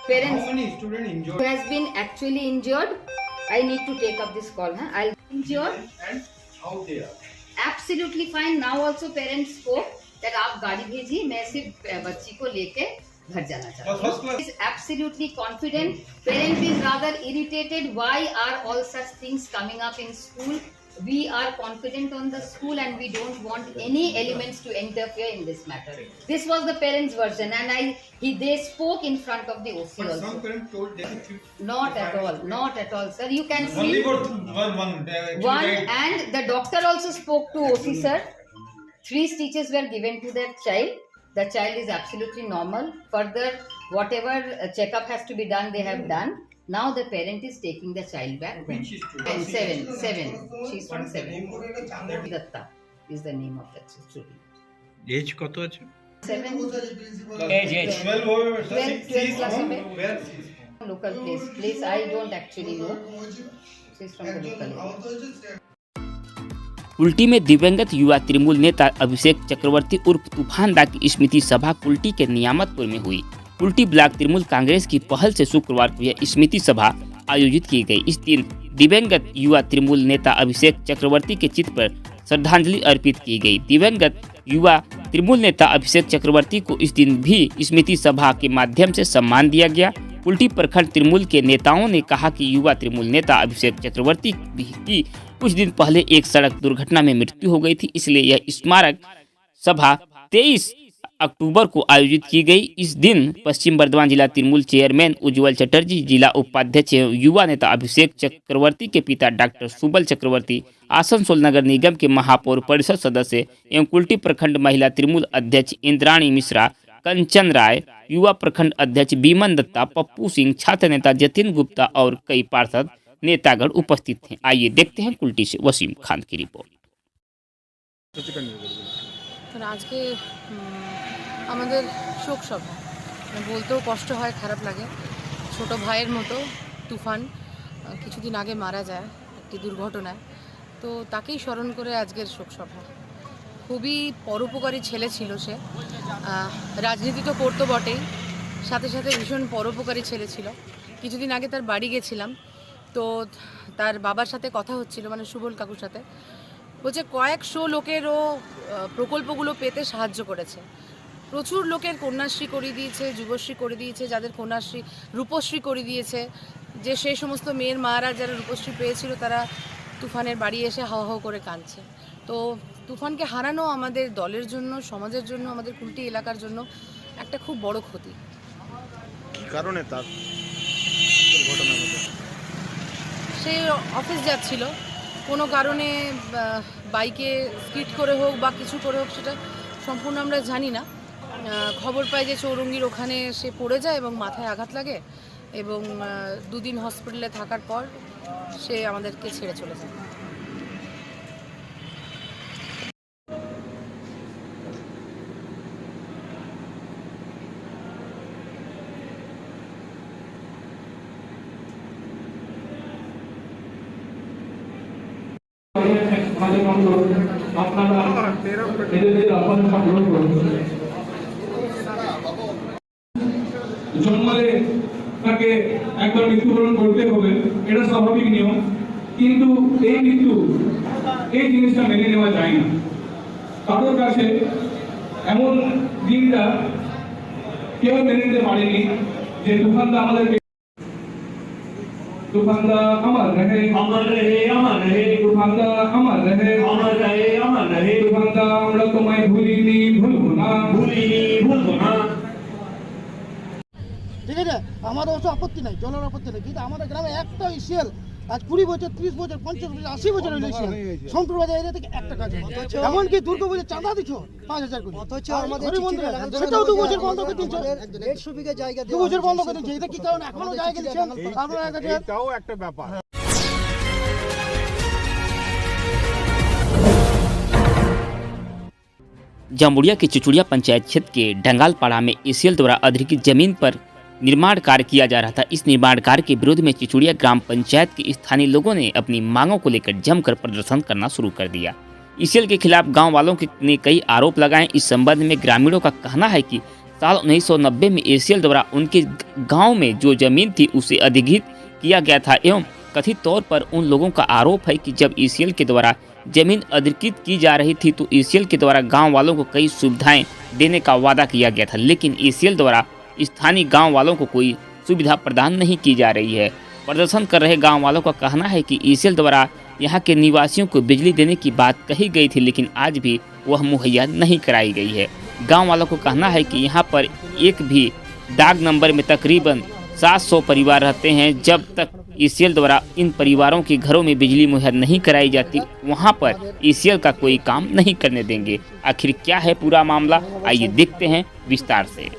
Parents, how many students injured? Who has been actually injured? I need to take up this call. I'll injured. And how they are? Absolutely fine. Now also parents spoke that आप गाड़ी भेजिए, मैं सिर्फ बच्ची को लेके घर जाना चाहता हूँ. Is absolutely confident. Parent is rather irritated. Why are all such things coming up in school? We are confident on the school, and we don't want any elements to interfere in this matter. This was the parents' version, and they spoke in front of the OC But also. some parents told they Not at all, sir. You can only see for one. They actually one, died. and the doctor also spoke to OC, sir. 3 stitches were given to that child. The child is absolutely normal. Further, whatever checkup has to be done, they have done. Now the parent is taking the child back. Which is true. 7. She's from 7. Datta is the name of that student. Age কত আছে? 7. Age 12 12 class में. Local place. I don't actually know. She's from the local area. Kulti में दिवंगत युवा तृणमूल नेता अभिषेक चक्रवर्ती उर्फ तूफान दा की स्मृति सभा कुल्टी के नियामतपुर में हुई। कुल्टी ब्लॉक तृणमूल कांग्रेस की पहल से शुक्रवार को यह स्मृति सभा आयोजित की गई। इस दिन दिवंगत युवा तृणमूल नेता अभिषेक चक्रवर्ती के चित्र पर श्रद्धांजलि अर्पित की गई। दिवंगत युवा तृणमूल नेता अभिषेक चक्रवर्ती को इस दिन भी स्मृति सभा के माध्यम से सम्मान दिया गया। कुल्टी प्रखंड तृणमूल के नेताओं ने कहा कि युवा तृणमूल नेता अभिषेक चक्रवर्ती की कुछ दिन पहले एक सड़क दुर्घटना में मृत्यु हो गई थी, इसलिए यह स्मारक सभा 23 अक्टूबर को आयोजित की गई। इस दिन पश्चिम बर्धमान जिला तृणमूल चेयरमैन उज्जवल चटर्जी, जिला उपाध्यक्ष एवं युवा नेता अभिषेक चक्रवर्ती के पिता डॉक्टर सुबल चक्रवर्ती, आसनसोल नगर निगम के महापौर परिषद सदस्य एवं कुल्टी प्रखंड महिला तृणमूल अध्यक्ष इंद्राणी मिश्रा, कंचन राय, युवा प्रखंड अध्यक्ष बीमन दत्ता, पप्पू सिंह, छात्र नेता जतिन गुप्ता और कई पार्षद नेतागण उपस्थित थे। आइए देखते हैं कुल्टी से वसीम खान की रिपोर्ट। আজকে আমাদের শোক সভা, বলতেও কষ্ট হয়, খারাপ লাগে। ছোট ভাইয়ের মতো তুফান কিছুদিন আগে মারা যায় একটি দুর্ঘটনায়, তো তাকেই স্মরণ করে আজকের শোক সভা। খুবই পরোপকারী ছেলে ছিল সে, রাজনীতি তো করতো বটেই, সাথে সাথে ভীষণ পরোপকারী ছেলে ছিল। কিছুদিন আগে তার বাড়ি গেছিলাম, তো তার বাবার সাথে কথা হচ্ছিল, মানে সুবল কাকুর সাথে। বলছে কয়েকশো লোকেরও প্রকল্পগুলো পেতে সাহায্য করেছে, প্রচুর লোকের কন্যাশ্রী করে দিয়েছে, যুবশ্রী করে দিয়েছে, যাদের কন্যাশ্রী রূপশ্রী করে দিয়েছে, যে সেই সমস্ত মেয়ের মারা যারা রূপশ্রী পেয়েছিল তারা তুফানের বাড়ি এসে হাও হাও করে কাঁদছে। তো তুফানকে হারানো আমাদের দলের জন্য, সমাজের জন্য, আমাদের কুল্টি এলাকার জন্য একটা খুব বড় ক্ষতি। কি কারণে তার দুর্ঘটনা ঘটে? সে অফিস যাচ্ছিল, কোনো কারণে বাইকে স্কিড করে হোক বা কিছু করে হোক সেটা সম্পূর্ণ আমরা জানি না। খবর পাই যে চৌরঙ্গির ওখানে সে পড়ে যায় এবং মাথায় আঘাত লাগে, এবং 2 দিন হসপিটালে থাকার পর সে আমাদেরকে ছেড়ে চলে যায়। জন্মালে তাকে একবার মৃত্যুবরণ করতে হবে, এটা স্বাভাবিক নিয়ম, কিন্তু এই জিনিসটা মেনে নেওয়া যায় না। কারোর কাছে এমন দিনটা কেউ মেনে নিতে পারেনি যে তুফানদা আমাদেরকে তুফানদা আমার রহে, আমার রহে, আমার রহে, তুফানদা আমার রহে, আমার রহে, আমার রহে, তুফানদা আমরা তোমায় ভুলিনি, ভুলবো না, ভুলিনি, ভুলবো না। ঠিক আছে, আমাদের অবশ্য আপত্তি নাই, জলের আপত্তি নেই, কিন্তু আমাদের গ্রামে একটা ইসিএল আজ 20 বছর, 30 বছর, 50 বছর, 80 বছর হইল ইসিএল সোমপুর বাজার এরিয়া থেকে একটা কাজ হয়। এমনকি দুর্গা পুজোর চাঁদা দিচ্ছ 5000 করে, অথচ আমাদের সেটাও 2 বছর বন্ধ করে দিচ্ছে, 150 বিঘা জায়গা 2 বছর বন্ধ করে দিচ্ছে। এটা কি কারণে এখনো জায়গা দিচ্ছেন আপনারা? এটাও একটা ব্যাপার। जम्बुड़िया के चिचुड़िया पंचायत क्षेत्र के डंगालपाड़ा में एसीएल द्वारा अधिकृत जमीन पर निर्माण कार्य किया जा रहा था। इस निर्माण कार्य के विरोध में चिचुड़िया ग्राम पंचायत के स्थानीय लोगों ने अपनी मांगों को लेकर जमकर प्रदर्शन करना शुरू कर दिया। एसीएल के खिलाफ गांव वालों ने कई आरोप लगाए। इस संबंध में ग्रामीणों का कहना है कि साल 1990 में एसीएल द्वारा उनके गाँव में जो जमीन थी उसे अधिकृत किया गया था एवं कथित तौर पर उन लोगों का आरोप है कि जब एसीएल के द्वारा जमीन अधिकृत की जा रही थी तो एसीएल के द्वारा गांव वालों को कई सुविधाएं देने का वादा किया गया था, लेकिन एसीएल द्वारा स्थानीय गांव वालों को कोई सुविधा प्रदान नहीं की जा रही है। प्रदर्शन कर रहे गांव वालों का कहना है कि एसीएल द्वारा यहां के निवासियों को बिजली देने की बात कही गई थी, लेकिन आज भी वह मुहैया नहीं कराई गई है। गाँव वालों को कहना है कि यहाँ पर एक भी डाक नंबर में तकरीबन 700 परिवार रहते हैं। जब तक एसीएल द्वारा इन परिवारों के घरों में बिजली मुहैया नहीं कराई जाती वहां पर एसीएल का कोई काम नहीं करने देंगे। आखिर क्या है पूरा मामला, आइए देखते हैं विस्तार से।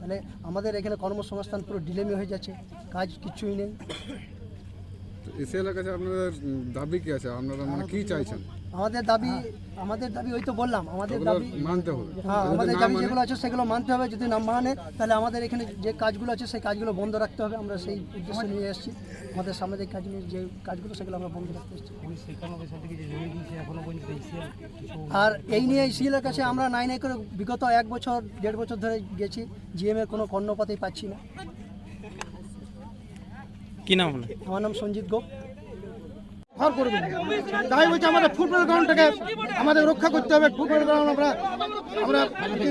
মানে আমাদের এখানে কর্মসংস্থান পুরো ডিলেমে হয়ে যাচ্ছে, কাজ কিছুই নেই। এসএলের কাছে আপনাদের দাবি কি আছে? আপনারা মানে কি চাইছেন? আমাদের দাবি ওই তো বললাম, আমাদের দাবি মানতে হবে। হ্যাঁ, আমাদের দাবি যেগুলো আছে সেগুলো মানতে হবে। যদি না মানে তাহলে আমাদের এখানে যে কাজগুলো আছে সেই কাজগুলো বন্ধ রাখতে হবে। আমরা সেই উদ্দেশ্য নিয়ে এসেছি। আমাদের সামাজিক কাজ নিয়ে যে কাজগুলো সেগুলো আমরা বন্ধ রাখতে এসেছি। আর এই নিয়ে এসিএলের কাছে আমরা নাই করে বিগত 1 বছর 1.5 বছর ধরে গেছি, জিএম এর কোনো কর্ণপাতই পাচ্ছি না। কি নাম হলো? আমার নাম সঞ্জিত গোপ। ঘর করবেন তাই বলছে আমাদের ফুটবল গ্রাউন্ডটাকে আমাদের রক্ষা করতে হবে। ফুটবল গ্রাউন্ড আমরা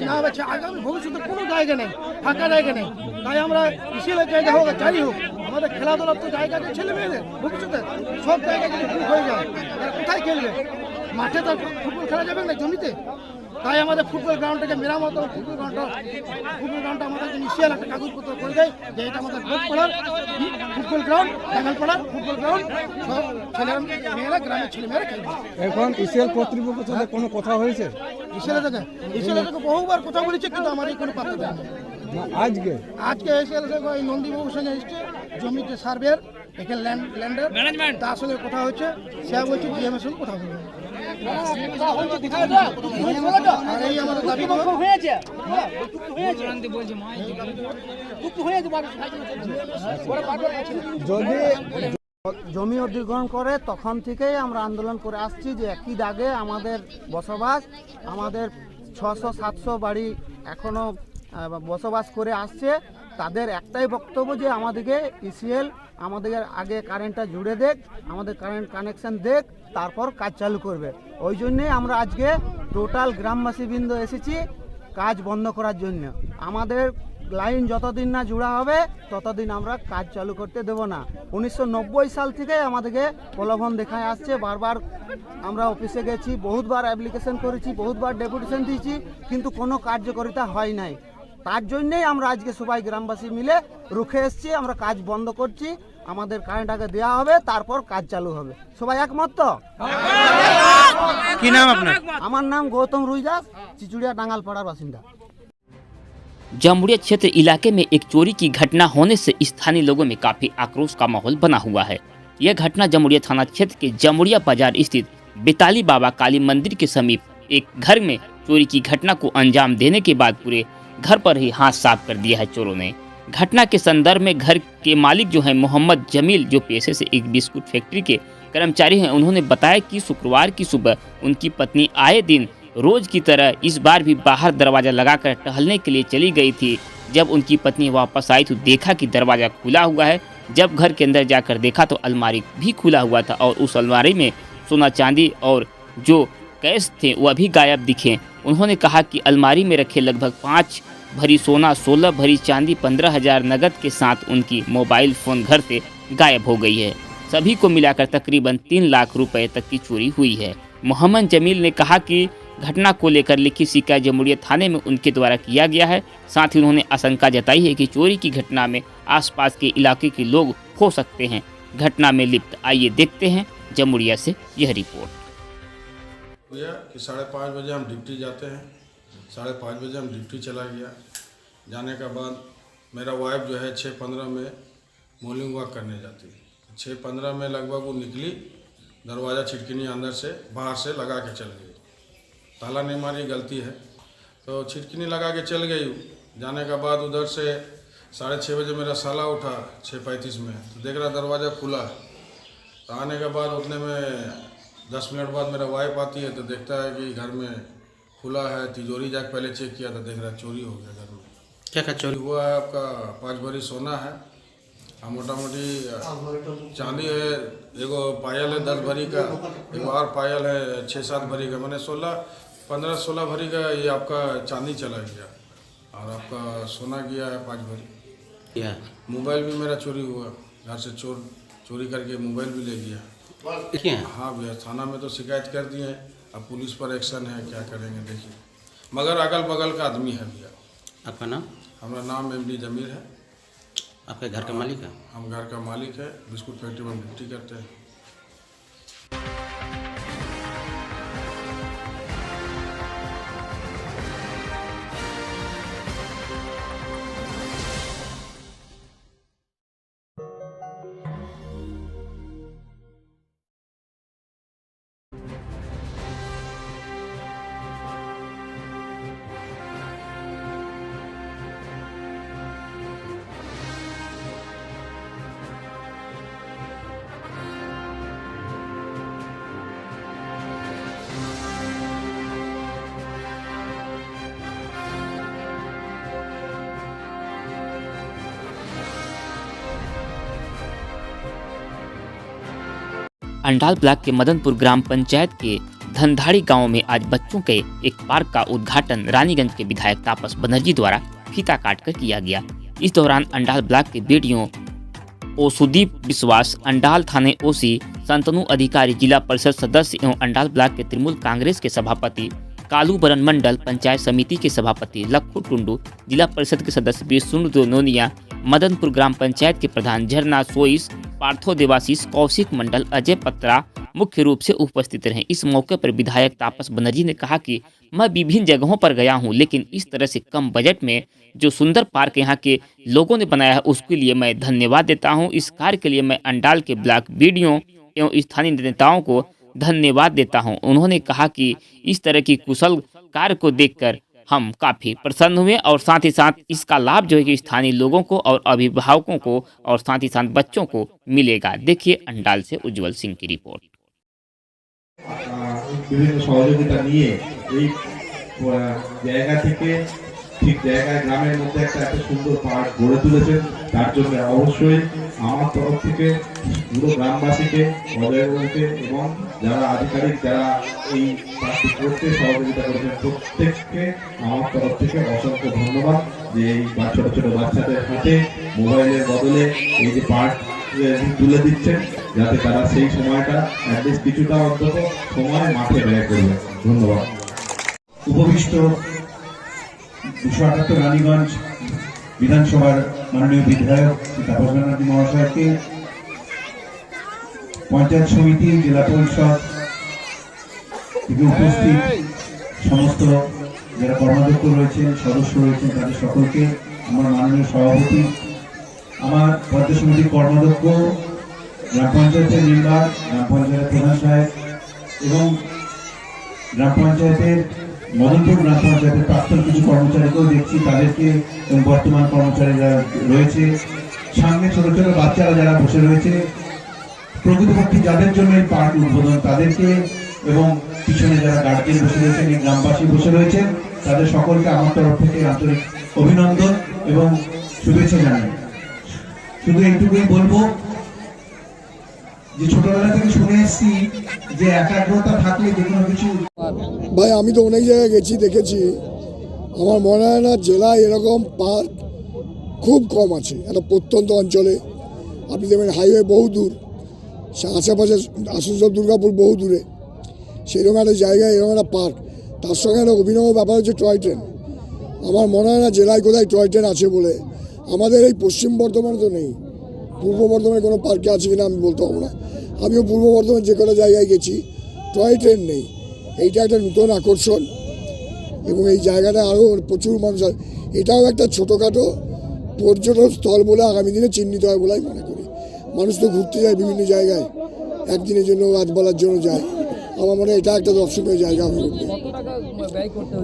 না হচ্ছে আগামী ভবিষ্যতে কোনো জায়গা নেই, ফাঁকা জায়গা নেই। তাই আমরা এসিএলের জায়গা হোক যাই হোক, আমাদের খেলাধুলার তো জায়গা আছে, ছেলে মেয়েদের ভবিষ্যতে সব জায়গা যদি ঠিক হয়ে যায় কোথায় খেলবে? মাঠে তো ফুটবল খেলা যাবে না, জমিতে। তাই আমাদের ফুটবল গ্রাউন্ডটাকে মেরামত, ফুটবল গ্রাউন্ডটা আমাদের এসিএল একটা কাগজপত্র করে দেয় যে এটা আমাদের গোপপাড়ার ফুটবল গ্রাউন্ড, ডাঙ্গালপাড়ার ফুটবল গ্রাউন্ড, সব ছেলেরা মেয়েরা গ্রামের ছেলেমেয়েরা খেলবে। এখন এসিএল কর্তৃপক্ষের সাথে কোনো কথা হয়েছে? এসিএল থেকে বহুবার কথা বলেছে, কিন্তু আমার এই কোনো পাত্তা দেয় না। আজকে এসিএল থেকে ওই নন্দীবাবুর সঙ্গে এসছে, জমিতে সার্ভের এখানে ল্যান্ডের ম্যানেজমেন্ট, তার সঙ্গে কথা হচ্ছে। সে বলছে জিএমের সঙ্গে কথা বলবে। যদি জমি অধিগ্রহণ করে তখন থেকেই আমরা আন্দোলন করে আসছি যে একই দাগে আমাদের বসবাস, আমাদের 600-700 বাড়ি এখনো বসবাস করে আসছে। তাদের একটাই বক্তব্য যে আমাদেরকে এসিএল আমাদের আগে কারেন্টটা জুড়ে দেখ, আমাদের কারেন্ট কানেকশন দেখ, তারপর কাজ চালু করবে। ওই জন্যে আমরা আজকে টোটাল গ্রামবাসীবৃন্দ এসেছি কাজ বন্ধ করার জন্য। আমাদের লাইন যতদিন না জোড়া হবে ততদিন আমরা কাজ চালু করতে দেব না। 1990 সাল থেকে আমাদেরকে প্রলোভন দেখায় আসছে। বারবার আমরা অফিসে গেছি, বহুতবার অ্যাপ্লিকেশন করেছি, বহুতবার ডেপুটেশন দিয়েছি, কিন্তু কোনো কার্যকারিতা হয় নাই। তার জন্যেই আমরা আজকে সবাই গ্রামবাসী মিলে রুখে এসেছি। আমরা কাজ বন্ধ করছি, আমাদের কারেন্ট আগে দেওয়া হবে, তারপর কাজ চালু হবে। সবাই একমত তো? কি নাম আপনার? আমার নাম गौतम रुईदास, चिचुड़िया डांगालपाड़ा बासिंदा। जम्बुड़िया क्षेत्र इलाके में एक चोरी की घटना होने से स्थानीय लोगों में काफी आक्रोश का माहौल बना हुआ है। यह घटना जम्बुड़िया थाना क्षेत्र के जम्बुड़िया बाजार स्थित बेताली बाबा काली मंदिर के समीप एक घर में चोरी की घटना को अंजाम देने के बाद पूरे घर पर ही हाथ साफ कर दिया है चोरों ने। घटना के संदर्भ में घर के मालिक जो है मोहम्मद जमील, जो पेशे से एक बिस्कुट फैक्ट्री के कर्मचारी हैं, उन्होंने बताया कि शुक्रवार की सुबह उनकी पत्नी आए दिन रोज की तरह इस बार भी बाहर दरवाजा लगाकर टहलने के लिए चली गई थी। जब उनकी पत्नी वापस आई तो देखा कि दरवाजा खुला हुआ है। जब घर के अंदर जाकर देखा तो अलमारी भी खुला हुआ था और उस अलमारी में सोना चांदी और जो कैश थे वह भी गायब दिखे। उन्होंने कहा कि अलमारी में रखे लगभग 5 भरी सोना, 16 भरी चांदी, 15,000 नगद के साथ उनकी मोबाइल फ़ोन घर से गायब हो गई है। सभी को मिलाकर तकरीबन 3 लाख रुपए तक की चोरी हुई है। मोहम्मद जमील ने कहा कि घटना को लेकर लिखित शिकायत जम्बुड़िया थाने में उनके द्वारा किया गया है। साथ ही उन्होंने आशंका जताई है कि चोरी की घटना में आसपास के इलाके के लोग हो सकते हैं घटना में लिप्त। आइए देखते हैं जम्बुड़िया से यह रिपोर्ट। भैया कि 5:30 बजे हम ड्यूटी जाते हैं, 5:30 बजे हम ड्यूटी चला गया। जाने के बाद मेरा वाइफ जो है 6:15 में मॉर्निंग वॉक करने जाती है। 6:15 में लगभग वो निकली, दरवाज़ा छिटकिनी अंदर से बाहर से लगा के चल गई। ताला नहीं मारी, गलती है। तो छिटकिनी लगा के चल गई। जाने के बाद उधर से 6:30 बजे मेरा साला उठा 6:35 में, तो देख रहा दरवाज़ा खुला है। तो आने के बाद उतने में 10 मिनट बाद मेरा वाइफ आती है, तो देखता है कि घर में खुला है। तिजोरी जाके पहले चेक किया, तो देख रहा चोरी हो गया घर में। क्या क्या चोरी हुआ है? आपका 5 भरी सोना है, मोटा मोटी चांदी है, एगो पायल है 10 भरी का, एगो और पायल है 6-7 भरी का, मैंने 15-16 भरी का ये आपका चांदी चला गया। और आपका सोना गया है 5 भरी। मोबाइल भी मेरा चोरी हुआ, घर से चोरी करके मोबाइल भी ले गया। हाँ भैया, थाना में तो शिकायत कर दिए हैं, अब पुलिस पर एक्शन है, क्या करेंगे देखिए। मगर अगल बगल का आदमी है भैया। आपका नाम? हमारा नाम MD जमीर है। आपके घर का मालिक है? हम घर का मालिक है, बिस्कुट फैक्ट्री में ड्यूटी करते हैं। अंडाल ब्लॉक के मदनपुर ग्राम पंचायत के धनधाड़ी गांव में आज बच्चों के एक पार्क का उद्घाटन रानीगंज के विधायक तापस बनर्जी द्वारा फीता काटकर किया गया। इस दौरान अंडाल ब्लॉक के बीडीओ ओसुदीप विश्वास, अंडाल थाने ओसी संतनु अधिकारी, जिला परिषद सदस्य एवं अंडाल ब्लॉक के तृणमूल कांग्रेस के सभापति कालू बरन मंडल, पंचायत समिति के सभापति लक्खू टुंडू, जिला परिषद के सदस्य विष्णु नोनिया, मदनपुर ग्राम पंचायत के प्रधान झरना सोइस, पार्थो देवाशीष, कौशिक मंडल, अजय पत्रा मुख्य रूप से उपस्थित रहे। इस मौके पर विधायक तापस बनर्जी ने कहा कि मैं विभिन्न जगहों पर गया हूं, लेकिन इस तरह से कम बजट में जो सुंदर पार्क यहां के लोगों ने बनाया है उसके लिए मैं धन्यवाद देता हूं। इस कार्य के लिए मैं अंडाल के ब्लॉक बीडीओ एवं स्थानीय नेताओं को धन्यवाद देता हूं। उन्होंने कहा कि इस तरह की कुशल कार्य को देखकर हम काफ़ी प्रसन्न हुए और साथ ही साथ इसका लाभ जो है कि स्थानीय लोगों को और अभिभावकों को और साथ ही साथ बच्चों को मिलेगा। देखिए अंडाल से उज्जवल सिंह की रिपोर्ट। বিভিন্ন সহযোগিতা নিয়ে এই জায়গা থেকে ঠিক জায়গায় গ্রামের মধ্যে একটা এত সুন্দর পার্ক গড়ে তুলেছেন, তার জন্য অবশ্যই আমার তরফ থেকে পুরো গ্রামবাসীকে, অজয়বাবুকে এবং যারা আধিকারিক যারা এই পার্কটি করতে সহযোগিতা করেছেন প্রত্যেককে আমার তরফ থেকে অসংখ্য ধন্যবাদ। যে এই ছোট ছোট বাচ্চাদের হাতে মোবাইলের বদলে এই যে পার্ক তুলে দিচ্ছেন, যাতে তারা সেই সময়টা অ্যাটলিস্ট কিছুটা অন্তত সময় মাঠে ব্যয় করবে। ধন্যবাদ। উপবিষ্ট 278 রানীগঞ্জ বিধানসভার মাননীয় বিধায়ক তাপস ব্যানার্জি মহাশয়কে, পঞ্চায়েত সমিতি, জেলা পরিষদ থেকে উপস্থিত সমস্ত যারা কর্মাধ্যক্ষ রয়েছেন, সদস্য রয়েছেন, তাদের সকলকে, আমার মাননীয় সভাপতি, আমার পঞ্চায়েত সমিতির কর্মাধ্যক্ষ, গ্রাম পঞ্চায়েতের মেম্বার, গ্রাম পঞ্চায়েতের প্রধান সাহেব এবং গ্রাম পঞ্চায়েতের মদনপুর গ্রাম পঞ্চায়েতের প্রাক্তন কিছু কর্মচারীকেও দেখছি, তাদেরকে এবং বর্তমান কর্মচারী যারা রয়েছে, সামনে ছোট ছোট বাচ্চারা যারা বসে রয়েছে, প্রকৃতপক্ষে যাদের জন্য এই পার্ক উদ্বোধন তাদেরকে এবং পিছনে যারা গার্জেন বসে রয়েছেন, এই গ্রামবাসী বসে রয়েছেন, তাদের সকলকে আমার তরফ থেকে আন্তরিক অভিনন্দন এবং শুভেচ্ছা জানাই। শুধু এইটুকুই বলবো যে ছোটবেলা থেকে শুনে এসেছি যে একাগ্রতা থাকলে যে কোনো কিছু। ভাই আমি তো অনেক জায়গায় গেছি, দেখেছি, আমার মনে হয় না জেলায় এরকম পার্ক খুব কম আছে। একটা প্রত্যন্ত অঞ্চলে আপনি দেখবেন হাইওয়ে বহু দূর, আশেপাশে আসানসোল দুর্গাপুর বহু দূরে, সেরকম একটা জায়গায় এরকম একটা পার্ক, তার সঙ্গে একটা অভিনব ব্যাপার হচ্ছে টয় ট্রেন। আমার মনে হয় না জেলায় কোথায় টয় ট্রেন আছে বলে। আমাদের এই পশ্চিম বর্ধমানে তো নেই, পূর্ব বর্ধমানে কোনো পার্কে আছে কিনা আমি বলতে পারবো না। আমিও পূর্ব বর্ধমানে যে কোনো জায়গায় গেছি, টয় ট্রেন নেই। এইটা একটা নতুন আকর্ষণ এবং এই জায়গাটা আরও প্রচুর মানুষ। এটাও একটা ছোটোখাটো পর্যটন স্থল বলে আগামী দিনে চিহ্নিত হয় বলে আমি মনে করি। মানুষ তো ঘুরতে যায় বিভিন্ন জায়গায়, একদিনের জন্য রাত বলার জন্য যায়। আমার মনে হয় এটা একটা দর্শনীয় জায়গা হয়ে উঠবে।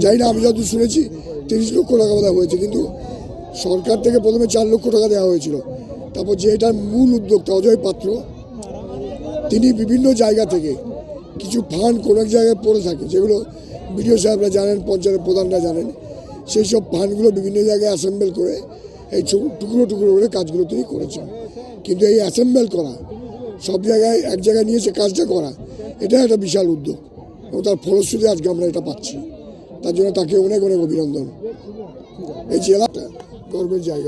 জানি না, আমি যতদূর শুনেছি 30 লক্ষ টাকা বোধহয় হয়েছে, কিন্তু সরকার থেকে প্রথমে 4 লক্ষ টাকা দেওয়া হয়েছিল। তারপর যে এটার মূল উদ্যোক্তা অজয় পাত্র, তিনি বিভিন্ন জায়গা থেকে কিছু ফান্ড কোনো এক জায়গায় পড়ে থাকে, যেগুলো বিডিও সাহেবরা জানেন, পঞ্চায়েতের প্রধানরা জানেন, সেই সব ফান্ডগুলো বিভিন্ন জায়গায় অ্যাসেম্বল করে এই টুকরো টুকরো করে কাজগুলো তিনি করেছেন। কিন্তু এই অ্যাসেম্বল করা, সব জায়গায় এক জায়গায় নিয়েছে কাজটা করা, এটা একটা বিশাল উদ্যোগ এবং তার ফলশ্রুতি আজকে আমরা এটা পাচ্ছি। তার জন্য তাকে অনেক অনেক অভিনন্দন। এই জেলাটা গর্বের জায়গা।